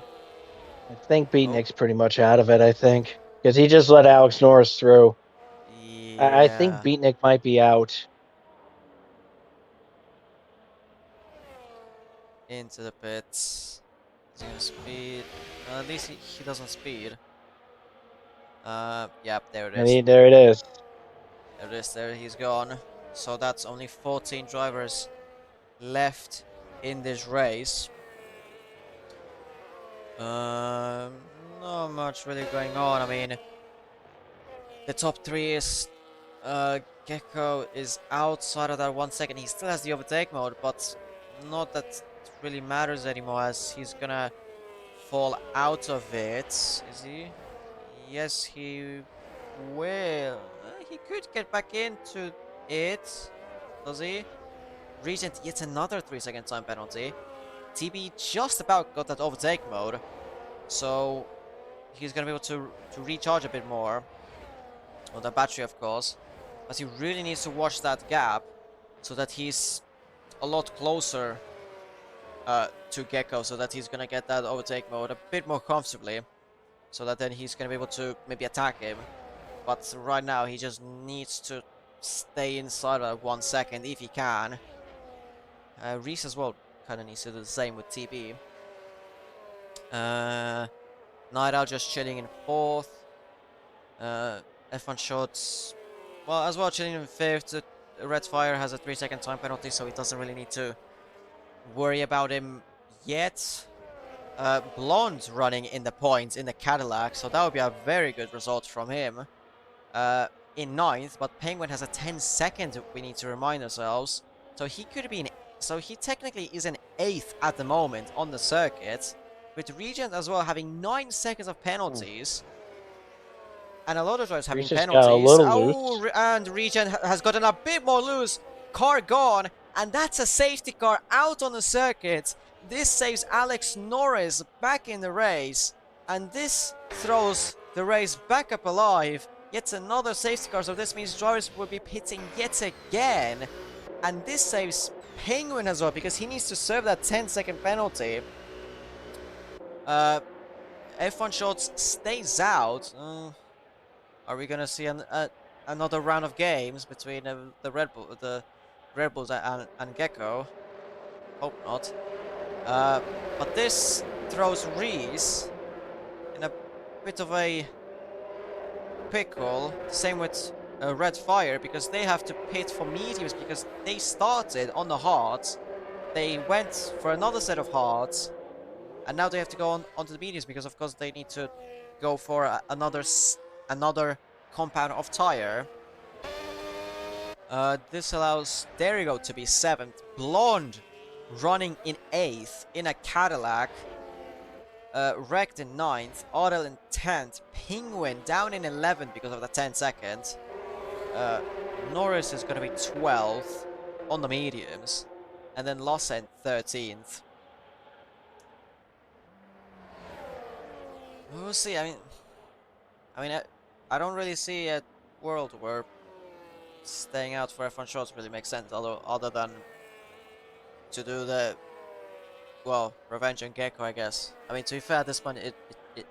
I think Oh, Beatnik's pretty much out of it. I think because he just let Alex Norris through. I think yeah, Beatnik might be out. into the pits. Is he gonna speed? At least he doesn't speed. Yeah, there it And is. there it is. There it is. There he's gone. So that's only 14 drivers left in this race. Um, not much really going on. I mean, the top three is Gecko is outside of that 1 second. He still has the overtake mode, but not that it really matters anymore as he's gonna fall out of it. Is he? Yes, he will. He could get back into it. Does he? Regent yet another 3 second time penalty. TB just about got that overtake mode, so he's gonna be able to recharge a bit more. Well, the battery, of course, but he really needs to watch that gap so that he's a lot closer to Gecko, so that he's gonna get that overtake mode a bit more comfortably, so that then he's gonna be able to maybe attack him. But right now, he just needs to stay inside of 1 second if he can. Reese as well kind of needs to do the same with TB. Night Owl just chilling in fourth. F1 Shots, well, as well chilling in fifth. Red Fire has a 3 second time penalty, so he doesn't really need to worry about him yet. Blonde running in the points in the Cadillac, so that would be a very good result from him. In ninth, but Penguin has a 10 second, we need to remind ourselves. So he could be in, so he technically is in eighth at the moment on the circuit, with Regent as well having 9 seconds of penalties. And a lot of drivers having Reese just got a penalties. little Oh, loose. and Regen has gotten a bit more loose. Car gone, and that's a safety car out on the circuit. This saves Alex Norris back in the race, and this throws the race back up alive. Yet another safety car, so this means drivers will be pitting yet again. And this saves Penguin as well, because he needs to serve that 10 second penalty. F1 Shots stays out. Are we gonna see another round of games between the Red Bulls and Gecko? Hope not. But this throws Reese in a bit of a pickle. Same with Red Fire, because they have to pit for mediums because they started on the hards. They went for another set of hards, and now they have to go onto the mediums because, of course, they need to go for another compound of tire. This allows Derigo to be 7th. Blonde running in 8th in a Cadillac. Wrecked in 9th. Odell in 10th. Penguin down in 11th because of the 10 seconds. Norris is going to be 12th on the mediums. And then Lossa in 13th. We'll see. I don't really see a world where staying out for F1 Shots really makes sense, other than to do the, well, revenge on Gecko, I guess. I mean, to be fair, at this point,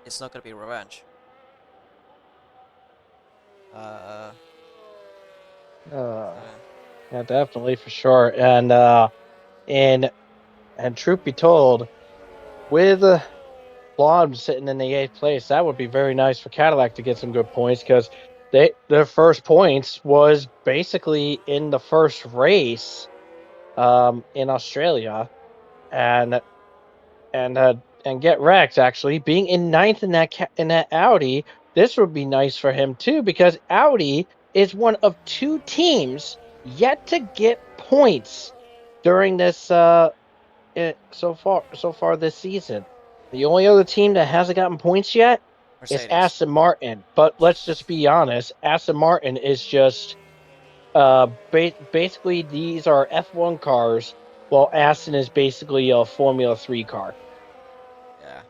it's not gonna be revenge. Uh, Uh, uh, yeah, definitely for sure. And truth be told, with Blonde sitting in the 8th place, that would be very nice for Cadillac to get some good points because their first points was basically in the first race in Australia, and and get wrecked actually being in ninth in that Audi. This would be nice for him too because Audi is one of two teams yet to get points during this so far this season. The only other team that hasn't gotten points yet is Mercedes. Aston Martin. But let's just be honest, Aston Martin is just basically these are F1 cars, while Aston is basically a Formula 3 car. Yeah.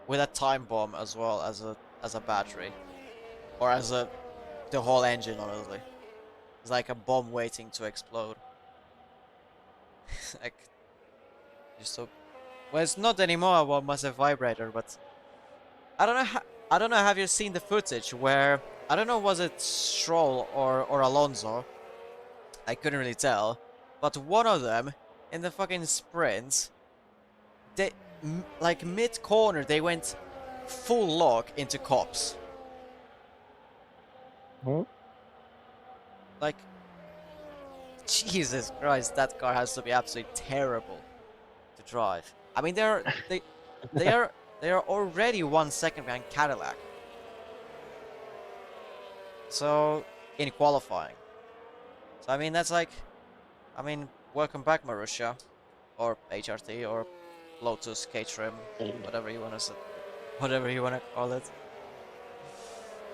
With a time bomb as well as a battery. Or as a the whole engine, honestly. It's like a bomb waiting to explode. Like just so well, it's not anymore a one massive vibrator, but I don't know. I don't know. Have you seen the footage where I don't know was it Stroll or Alonso? I couldn't really tell, but one of them in the fucking sprint, they like mid corner they went full lock into cops. Mhm. Like Jesus Christ, that car has to be absolutely terrible to drive. I mean, they are they are already 1 second behind Cadillac. So in qualifying. So I mean that's like, I mean, welcome back Marussia or HRT or Lotus Caterham, whatever you wanna say, whatever you wanna call it.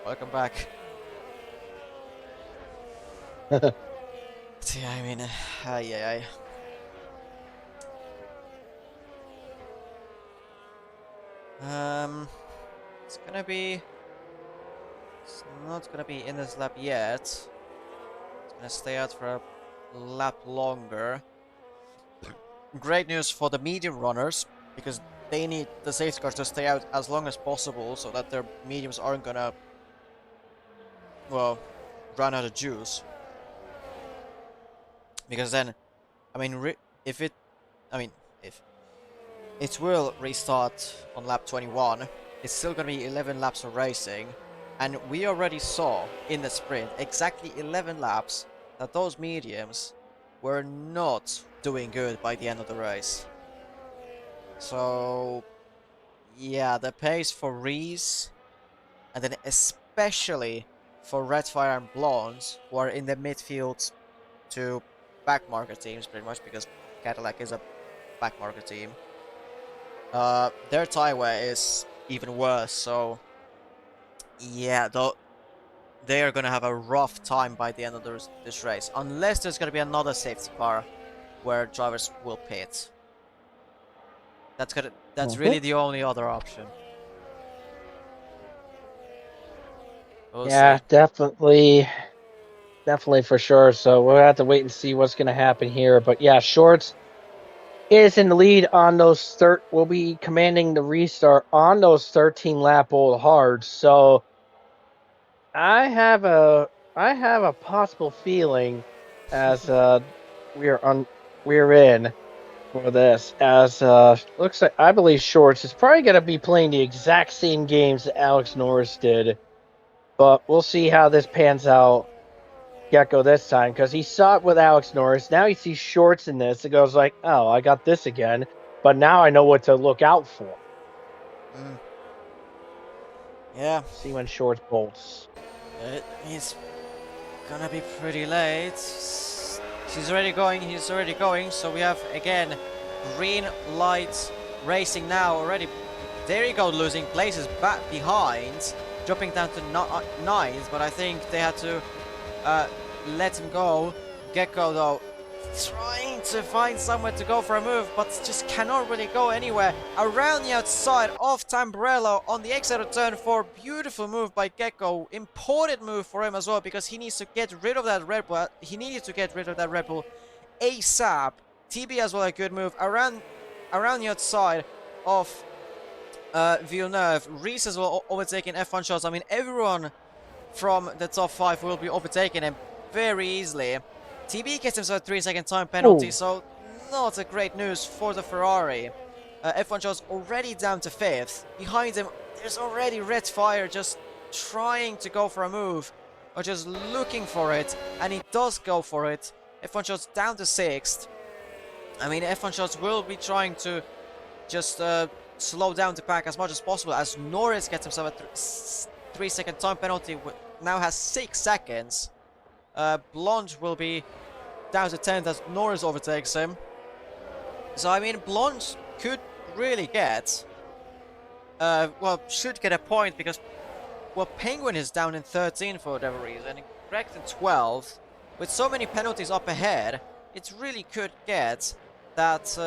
Welcome back. So, yeah, I mean, yeah, it's gonna be. It's not gonna be in this lap yet. It's gonna stay out for a lap longer. Great news for the medium runners because they need the safety cars to stay out as long as possible so that their mediums aren't gonna, well, run out of juice. Because then, I mean, if it, I mean, if it will restart on lap 21, it's still gonna be 11 laps of racing, and we already saw in the sprint exactly 11 laps that those mediums were not doing good by the end of the race. So yeah, the pace for Reese, and then especially for Redfire and Blondes, who are in the midfield to back market teams pretty much because Cadillac is a back market team. Their tie wear is even worse, so yeah, though they are gonna have a rough time by the end of this race, unless there's gonna be another safety car where drivers will pit. That's Mhm. really the only other option. We'll Yeah, see. definitely for sure. So we'll have to wait and see what's going to happen here. But yeah, Shorts is in the lead on those will be commanding the restart on those 13 lap old hards. So I have a I have a possible feeling as we're in for this as looks like I believe Shorts is probably going to be playing the exact same games that Alex Norris did, but we'll see how this pans out. Gecko this time because he saw it with Alex Norris. Now he sees Shorts in this. It goes like, oh, I got this again, but now I know what to look out for. Mm, yeah, See when Shorts bolts. he's gonna be pretty late. He's already going. He's already going. So we have again green light racing now already. There you go, losing places back behind, dropping down to ninth. But I think they had to let him go. Gecko though, trying to find somewhere to go for a move, but just cannot really go anywhere. Around the outside of Tamburello on the exit of turn 4. Beautiful move by Gecko. Important move for him as well because he needs to get rid of that Red Bull. He needed to get rid of that Red Bull ASAP. TB as well, a good move around the outside of Villeneuve. Reese as well overtaking F1 shots. I mean, everyone from the top 5 will be overtaking him very easily. TB gets himself a 3-second time penalty, Oh, so not a great news for the Ferrari. F1 shows already down to 5th. Behind him, there's already Red Fire just trying to go for a move, or just looking for it, and he does go for it. F1 shows down to 6th. I mean, F1 shots will be trying to just slow down the pack as much as possible as Norris gets himself a 3-second time penalty now has 6 seconds. Blonde will be down to 10th as Norris overtakes him. So, I mean, Blonde could really get, well, should get a point because, well, Penguin is down in 13th for whatever reason, and Greg in 12th. With so many penalties up ahead, it really could get that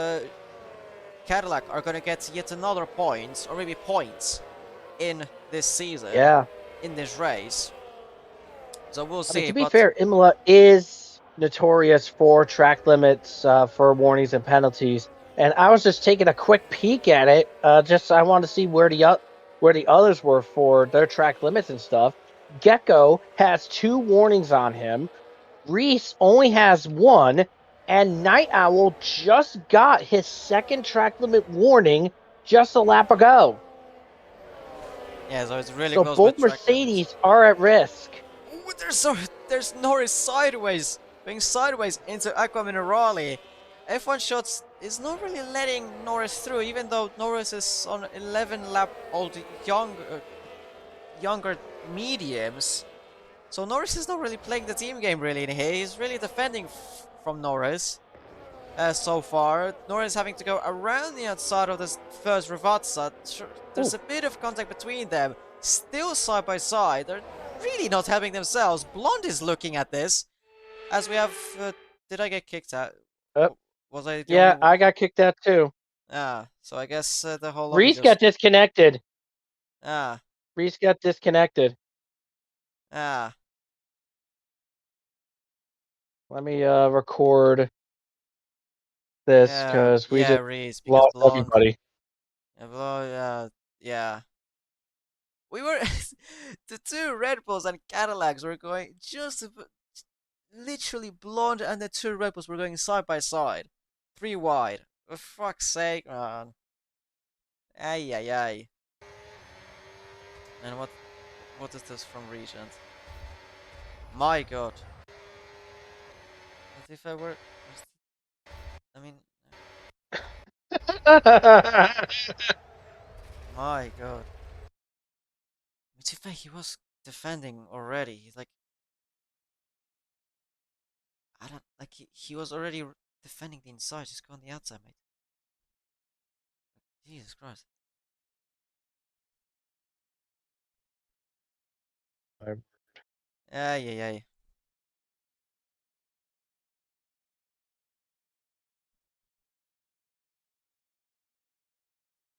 Cadillac are going to get yet another point, or maybe points, in this season, Yeah. in this race. So we'll I mean, see, to be but fair, Imola is notorious for track limits, for warnings and penalties. And I was just taking a quick peek at it. Just I wanted to see where the others were for their track limits and stuff. Gecko has 2 warnings on him. Reese only has 1, and Night Owl just got his second track limit warning just a lap ago. yeah, so it's really So close both with track limits. Mercedes are at risk. Ooh, there's Norris sideways, going sideways into Aqua Minerale. F1 Shots is not really letting Norris through, even though Norris is on 11 lap old younger mediums. So Norris is not really playing the team game really in here. He's really defending from Norris. So far, Norris having to go around the outside of this first Ravazza. There's Ooh, a bit of contact between them. Still side by side. They're really not helping themselves. Blonde is looking at this. As we have... did I get kicked out? uh, Was I the only yeah, one? I got kicked out too. Ah, so I guess the whole lobby Reese just... got disconnected. Ah, Reese got disconnected. ah. Let me record this Yeah, because we yeah, just Reese, because lost Blonde... everybody. Yeah. We were... the two Red Bulls and Cadillacs were going just... Literally Blonde and the two Red Bulls were going side by side. 3 wide. For fuck's sake, man. Ay, ay, ay. And what is this from Regent? My god. What if I were... I mean... My god. What if he was defending already? He's like... I don't... Like, he was already defending the inside. Just go on the outside, mate. Jesus Christ. Ay, ay, ay.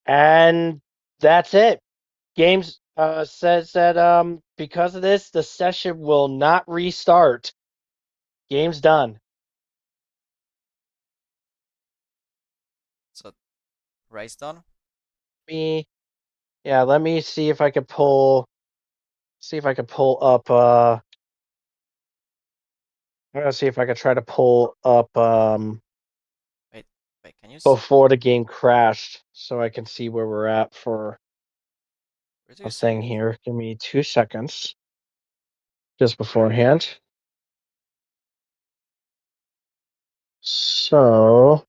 And that's it. Games says that because of this, the session will not restart. Game's done. So, race done? Me, yeah. Let me see if I can pull up. I'm gonna see if I can try to pull up Wait, wait, can you see? before the game crashed, so I can see where we're at for Where do you a see thing it? here. Give me 2 seconds, just beforehand. So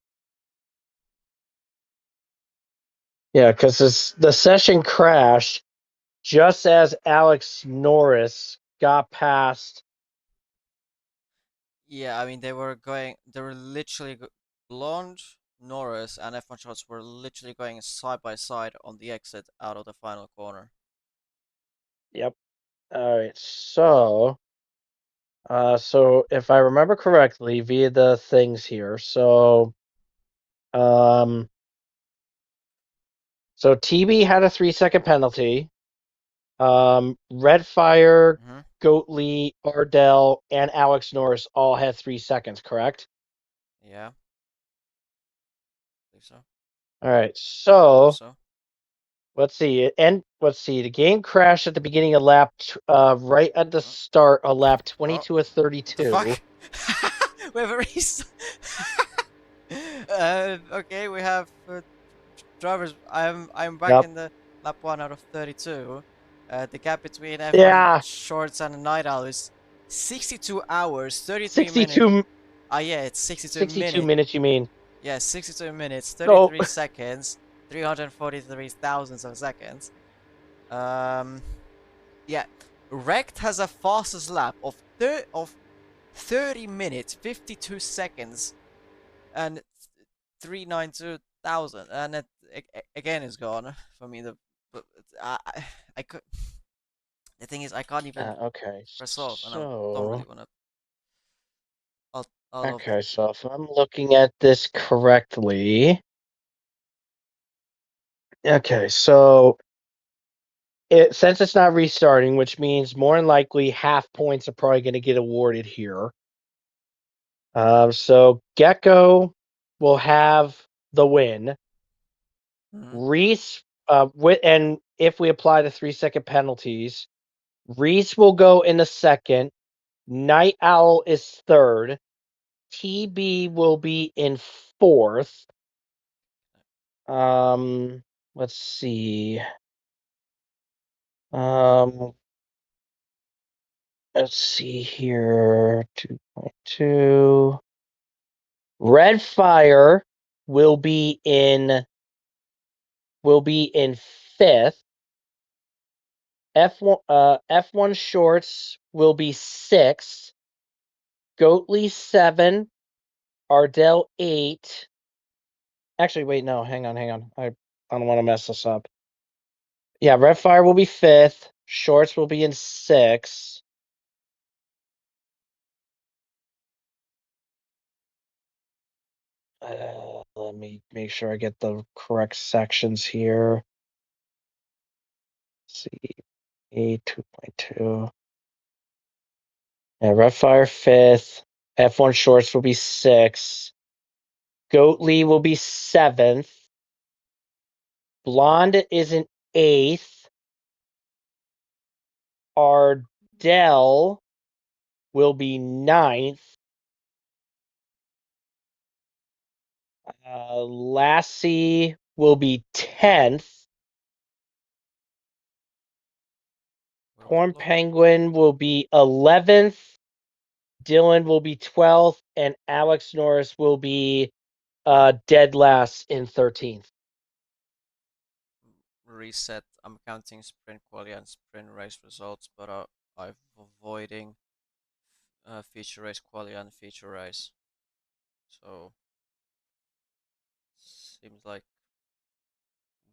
yeah, because the session crashed just as Alex Norris got past. Yeah, I mean, they were literally, Blonde, Norris, and F1 Shots were literally going side by side on the exit out of the final corner. Yep. All right. So if I remember correctly, via the things here, um, so TB had a 3 second penalty. Redfire, Mm-hmm. Goatley, Ardell, and Alex Norris all had 3 seconds, correct? Yeah, I believe so. All right. I believe So so. let's see. Let's see. The game crashed at the beginning of right at the Oh, start of lap oh, 22 of what the 32. fuck? We have a race. Okay, we have drivers. I'm back Yep. in the lap 1 out of 32. The gap between F1 Yeah. Shorts and Night Owl is 62 hours, 33 minutes. 62, Ah, yeah, it's 62 62 minutes. minutes, you mean? Yeah, 62 minutes, Oh, 33 seconds, 343 thousandths of seconds. Um, yeah. Wrecked has a fastest lap of 30 minutes, 52 seconds, and 392,000, and it again is gone for me. But I could. The thing is, I can't even Okay, press off, and I don't really so want to out of. okay, so if I'm looking at this correctly, okay, so since it's not restarting, which means more than likely half points are probably going to get awarded here. So Gecko will have the win. Mhm. Reese, and if we apply the 3 second penalties, Reese will go in the second. Night Owl is third. TB will be in fourth. Um, let's see. Um, let's see here. 2.2. Red Fire will be in fifth. F1 Shorts will be sixth. Goatley 7. Ardell 8. Actually, wait, no, hang on. I don't want to mess this up. Yeah, Red Fire will be fifth. Shorts will be in sixth. Let me make sure I get the correct sections here. Let's see, A 2.2. Yeah, Red Fire fifth. F1 Shorts will be sixth. Goatley will be seventh. Blonde is in eighth. Ardell will be ninth. Lassie will be 10th. What was Corn blocked? Penguin will be 11th. Dylan will be 12th. And Alex Norris will be dead last in 13th. Reset. I'm counting sprint quali and sprint race results, but I'm avoiding feature race quali and feature race. So seems like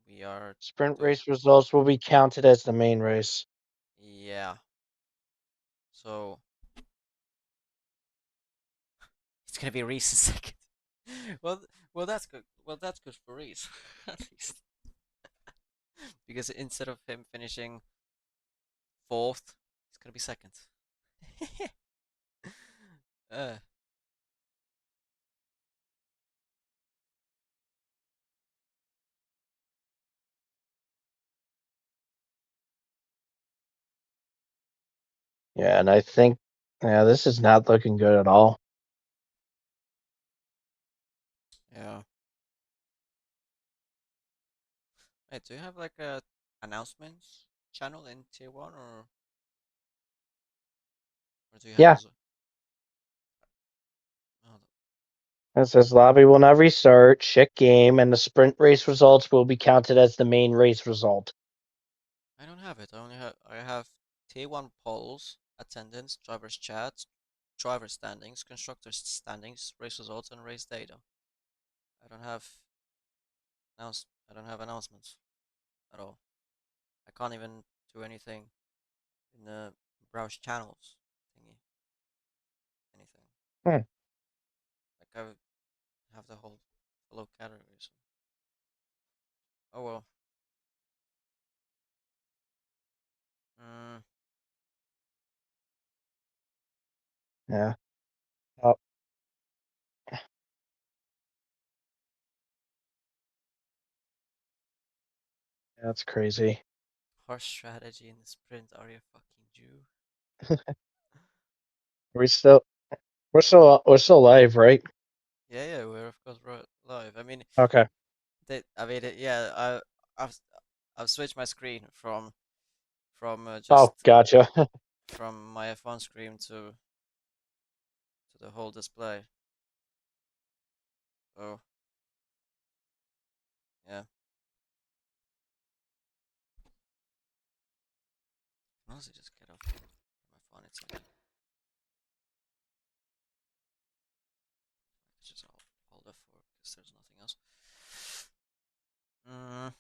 we are Sprint do race results will be counted as the main race. yeah. So it's gonna be Reese's second. well, well that's good. Well, that's good for Reese at least, because instead of him finishing fourth, he's gonna be second. uh, Yeah, and I think, yeah, this is not looking good at all. yeah. Hey, do you have like a announcements channel in tier one, or do you have Yeah, as a? Oh, it says lobby will not restart, check game, and the sprint race results will be counted as the main race result. I don't have it. I have tier one polls, attendance, drivers chats, driver standings, constructors standings, race results, and race data. I don't have I don't have announcements at all. I can't even do anything in the browse channels thingy. Anything. Hmm. Like I have the whole follow categories. Oh well. Mm, Yeah. Oh, that's crazy. horse strategy in the sprint. Are you fucking Jew? We still we're still live, right? Yeah, yeah, we're of course live. I mean, Okay. yeah. I've I've switched my screen from Oh, just gotcha. from my F1 screen to the whole display. So yeah, honestly, just get off. second. Let's just hold F4 because there's nothing else. Mm,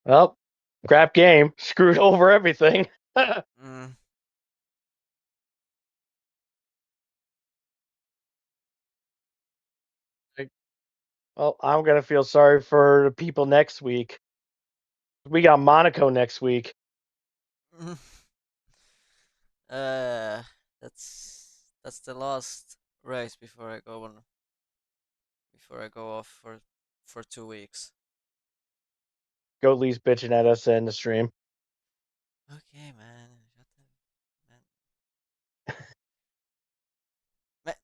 Well, crap game. Screwed over everything. mm. Well, I'm gonna feel sorry for the people next week. We got Monaco next week. uh, that's the last race before I go off for 2 weeks. Goatlee's bitching at us in the stream. Okay, man. Shut the man.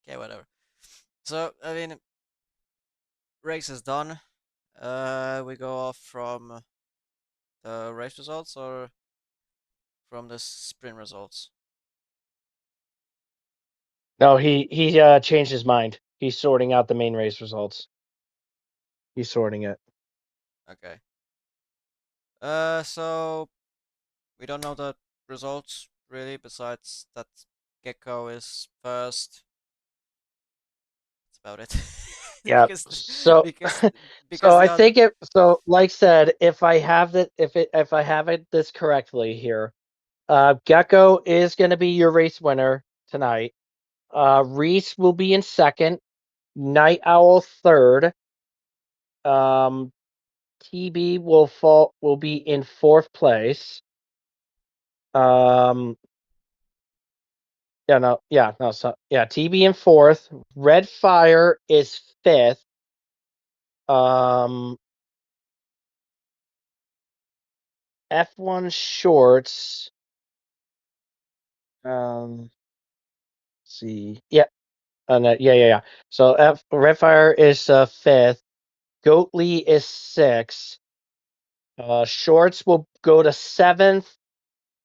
Okay, whatever. So I mean, race is done. We go off from the race results or from the sprint results. No, he changed his mind. He's sorting out the main race results. He's sorting it. Okay. So we don't know the results really. Besides that, Gecko is first. That's about it. Yeah. because So because so because the I other think it so like said, if I have it if I have it this correctly here, Gecko is gonna be your race winner tonight. Reese will be in second, Night Owl third. Um TB will be in fourth place. Um TB in fourth. Red Fire is fifth. Um F1 Shorts. Let's see. Yeah. Yeah. So Redfire is fifth. Goatly is sixth. Shorts will go to seventh.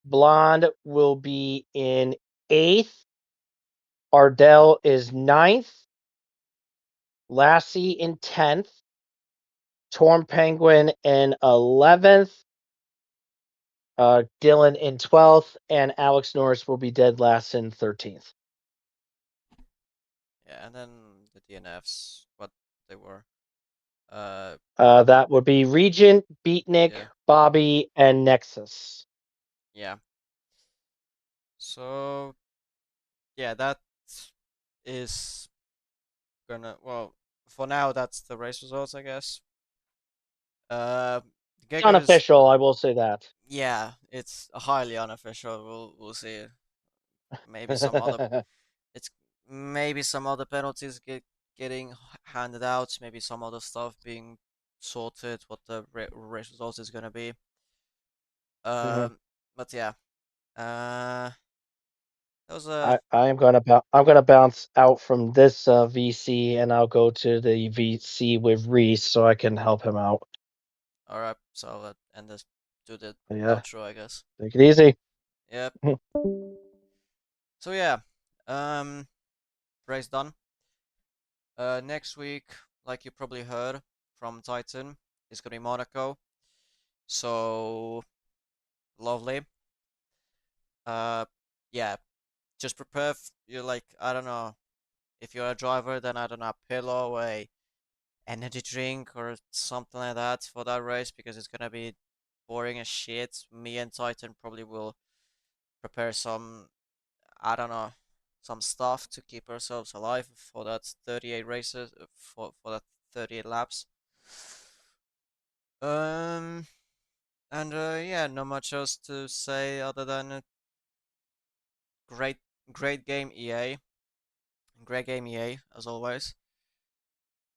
Blonde will be in eighth. Ardell is ninth. Lassie in 10th. Torn Penguin in 11th. Dylan in 12th. And Alex Norris will be dead last in 13th. yeah, and then the DNFs, what they were. Uh, That would be Regent, Beatnik, yeah, Bobby, and Nexus. yeah. So yeah, that is gonna well for now that's the race results, I guess. Uh, Gecko is Unofficial, I will say that. yeah, it's highly unofficial. We'll see. Maybe some other it's maybe some other penalties getting handed out. Maybe some other stuff being sorted. What the race results is gonna be. Mhm. But yeah. Uh, that was a I'm gonna bounce out from this VC and I'll go to the VC with Reese so I can help him out. all right. So end this. Do the Yeah, outro, I guess. take it easy. Yep. So yeah. Um, race done. Next week, like you probably heard from Titan, it's gonna be Monaco. So lovely. Uh, yeah. Just prepare. You're like I don't know. If you're a driver, then I don't know, a pillow, a energy drink, or something like that for that race because it's gonna be boring as shit. Me and Titan probably will prepare some, I don't know, some stuff to keep ourselves alive for that 38 races, for that 38 laps. Um, and yeah, not much else to say other than great, great game, EA. Great game, EA, as always.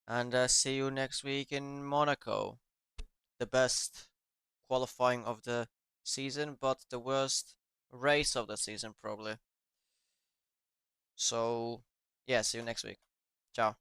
And see you next week in Monaco. The best qualifying of the season, but the worst race of the season, probably. So, yeah, see you next week. Ciao.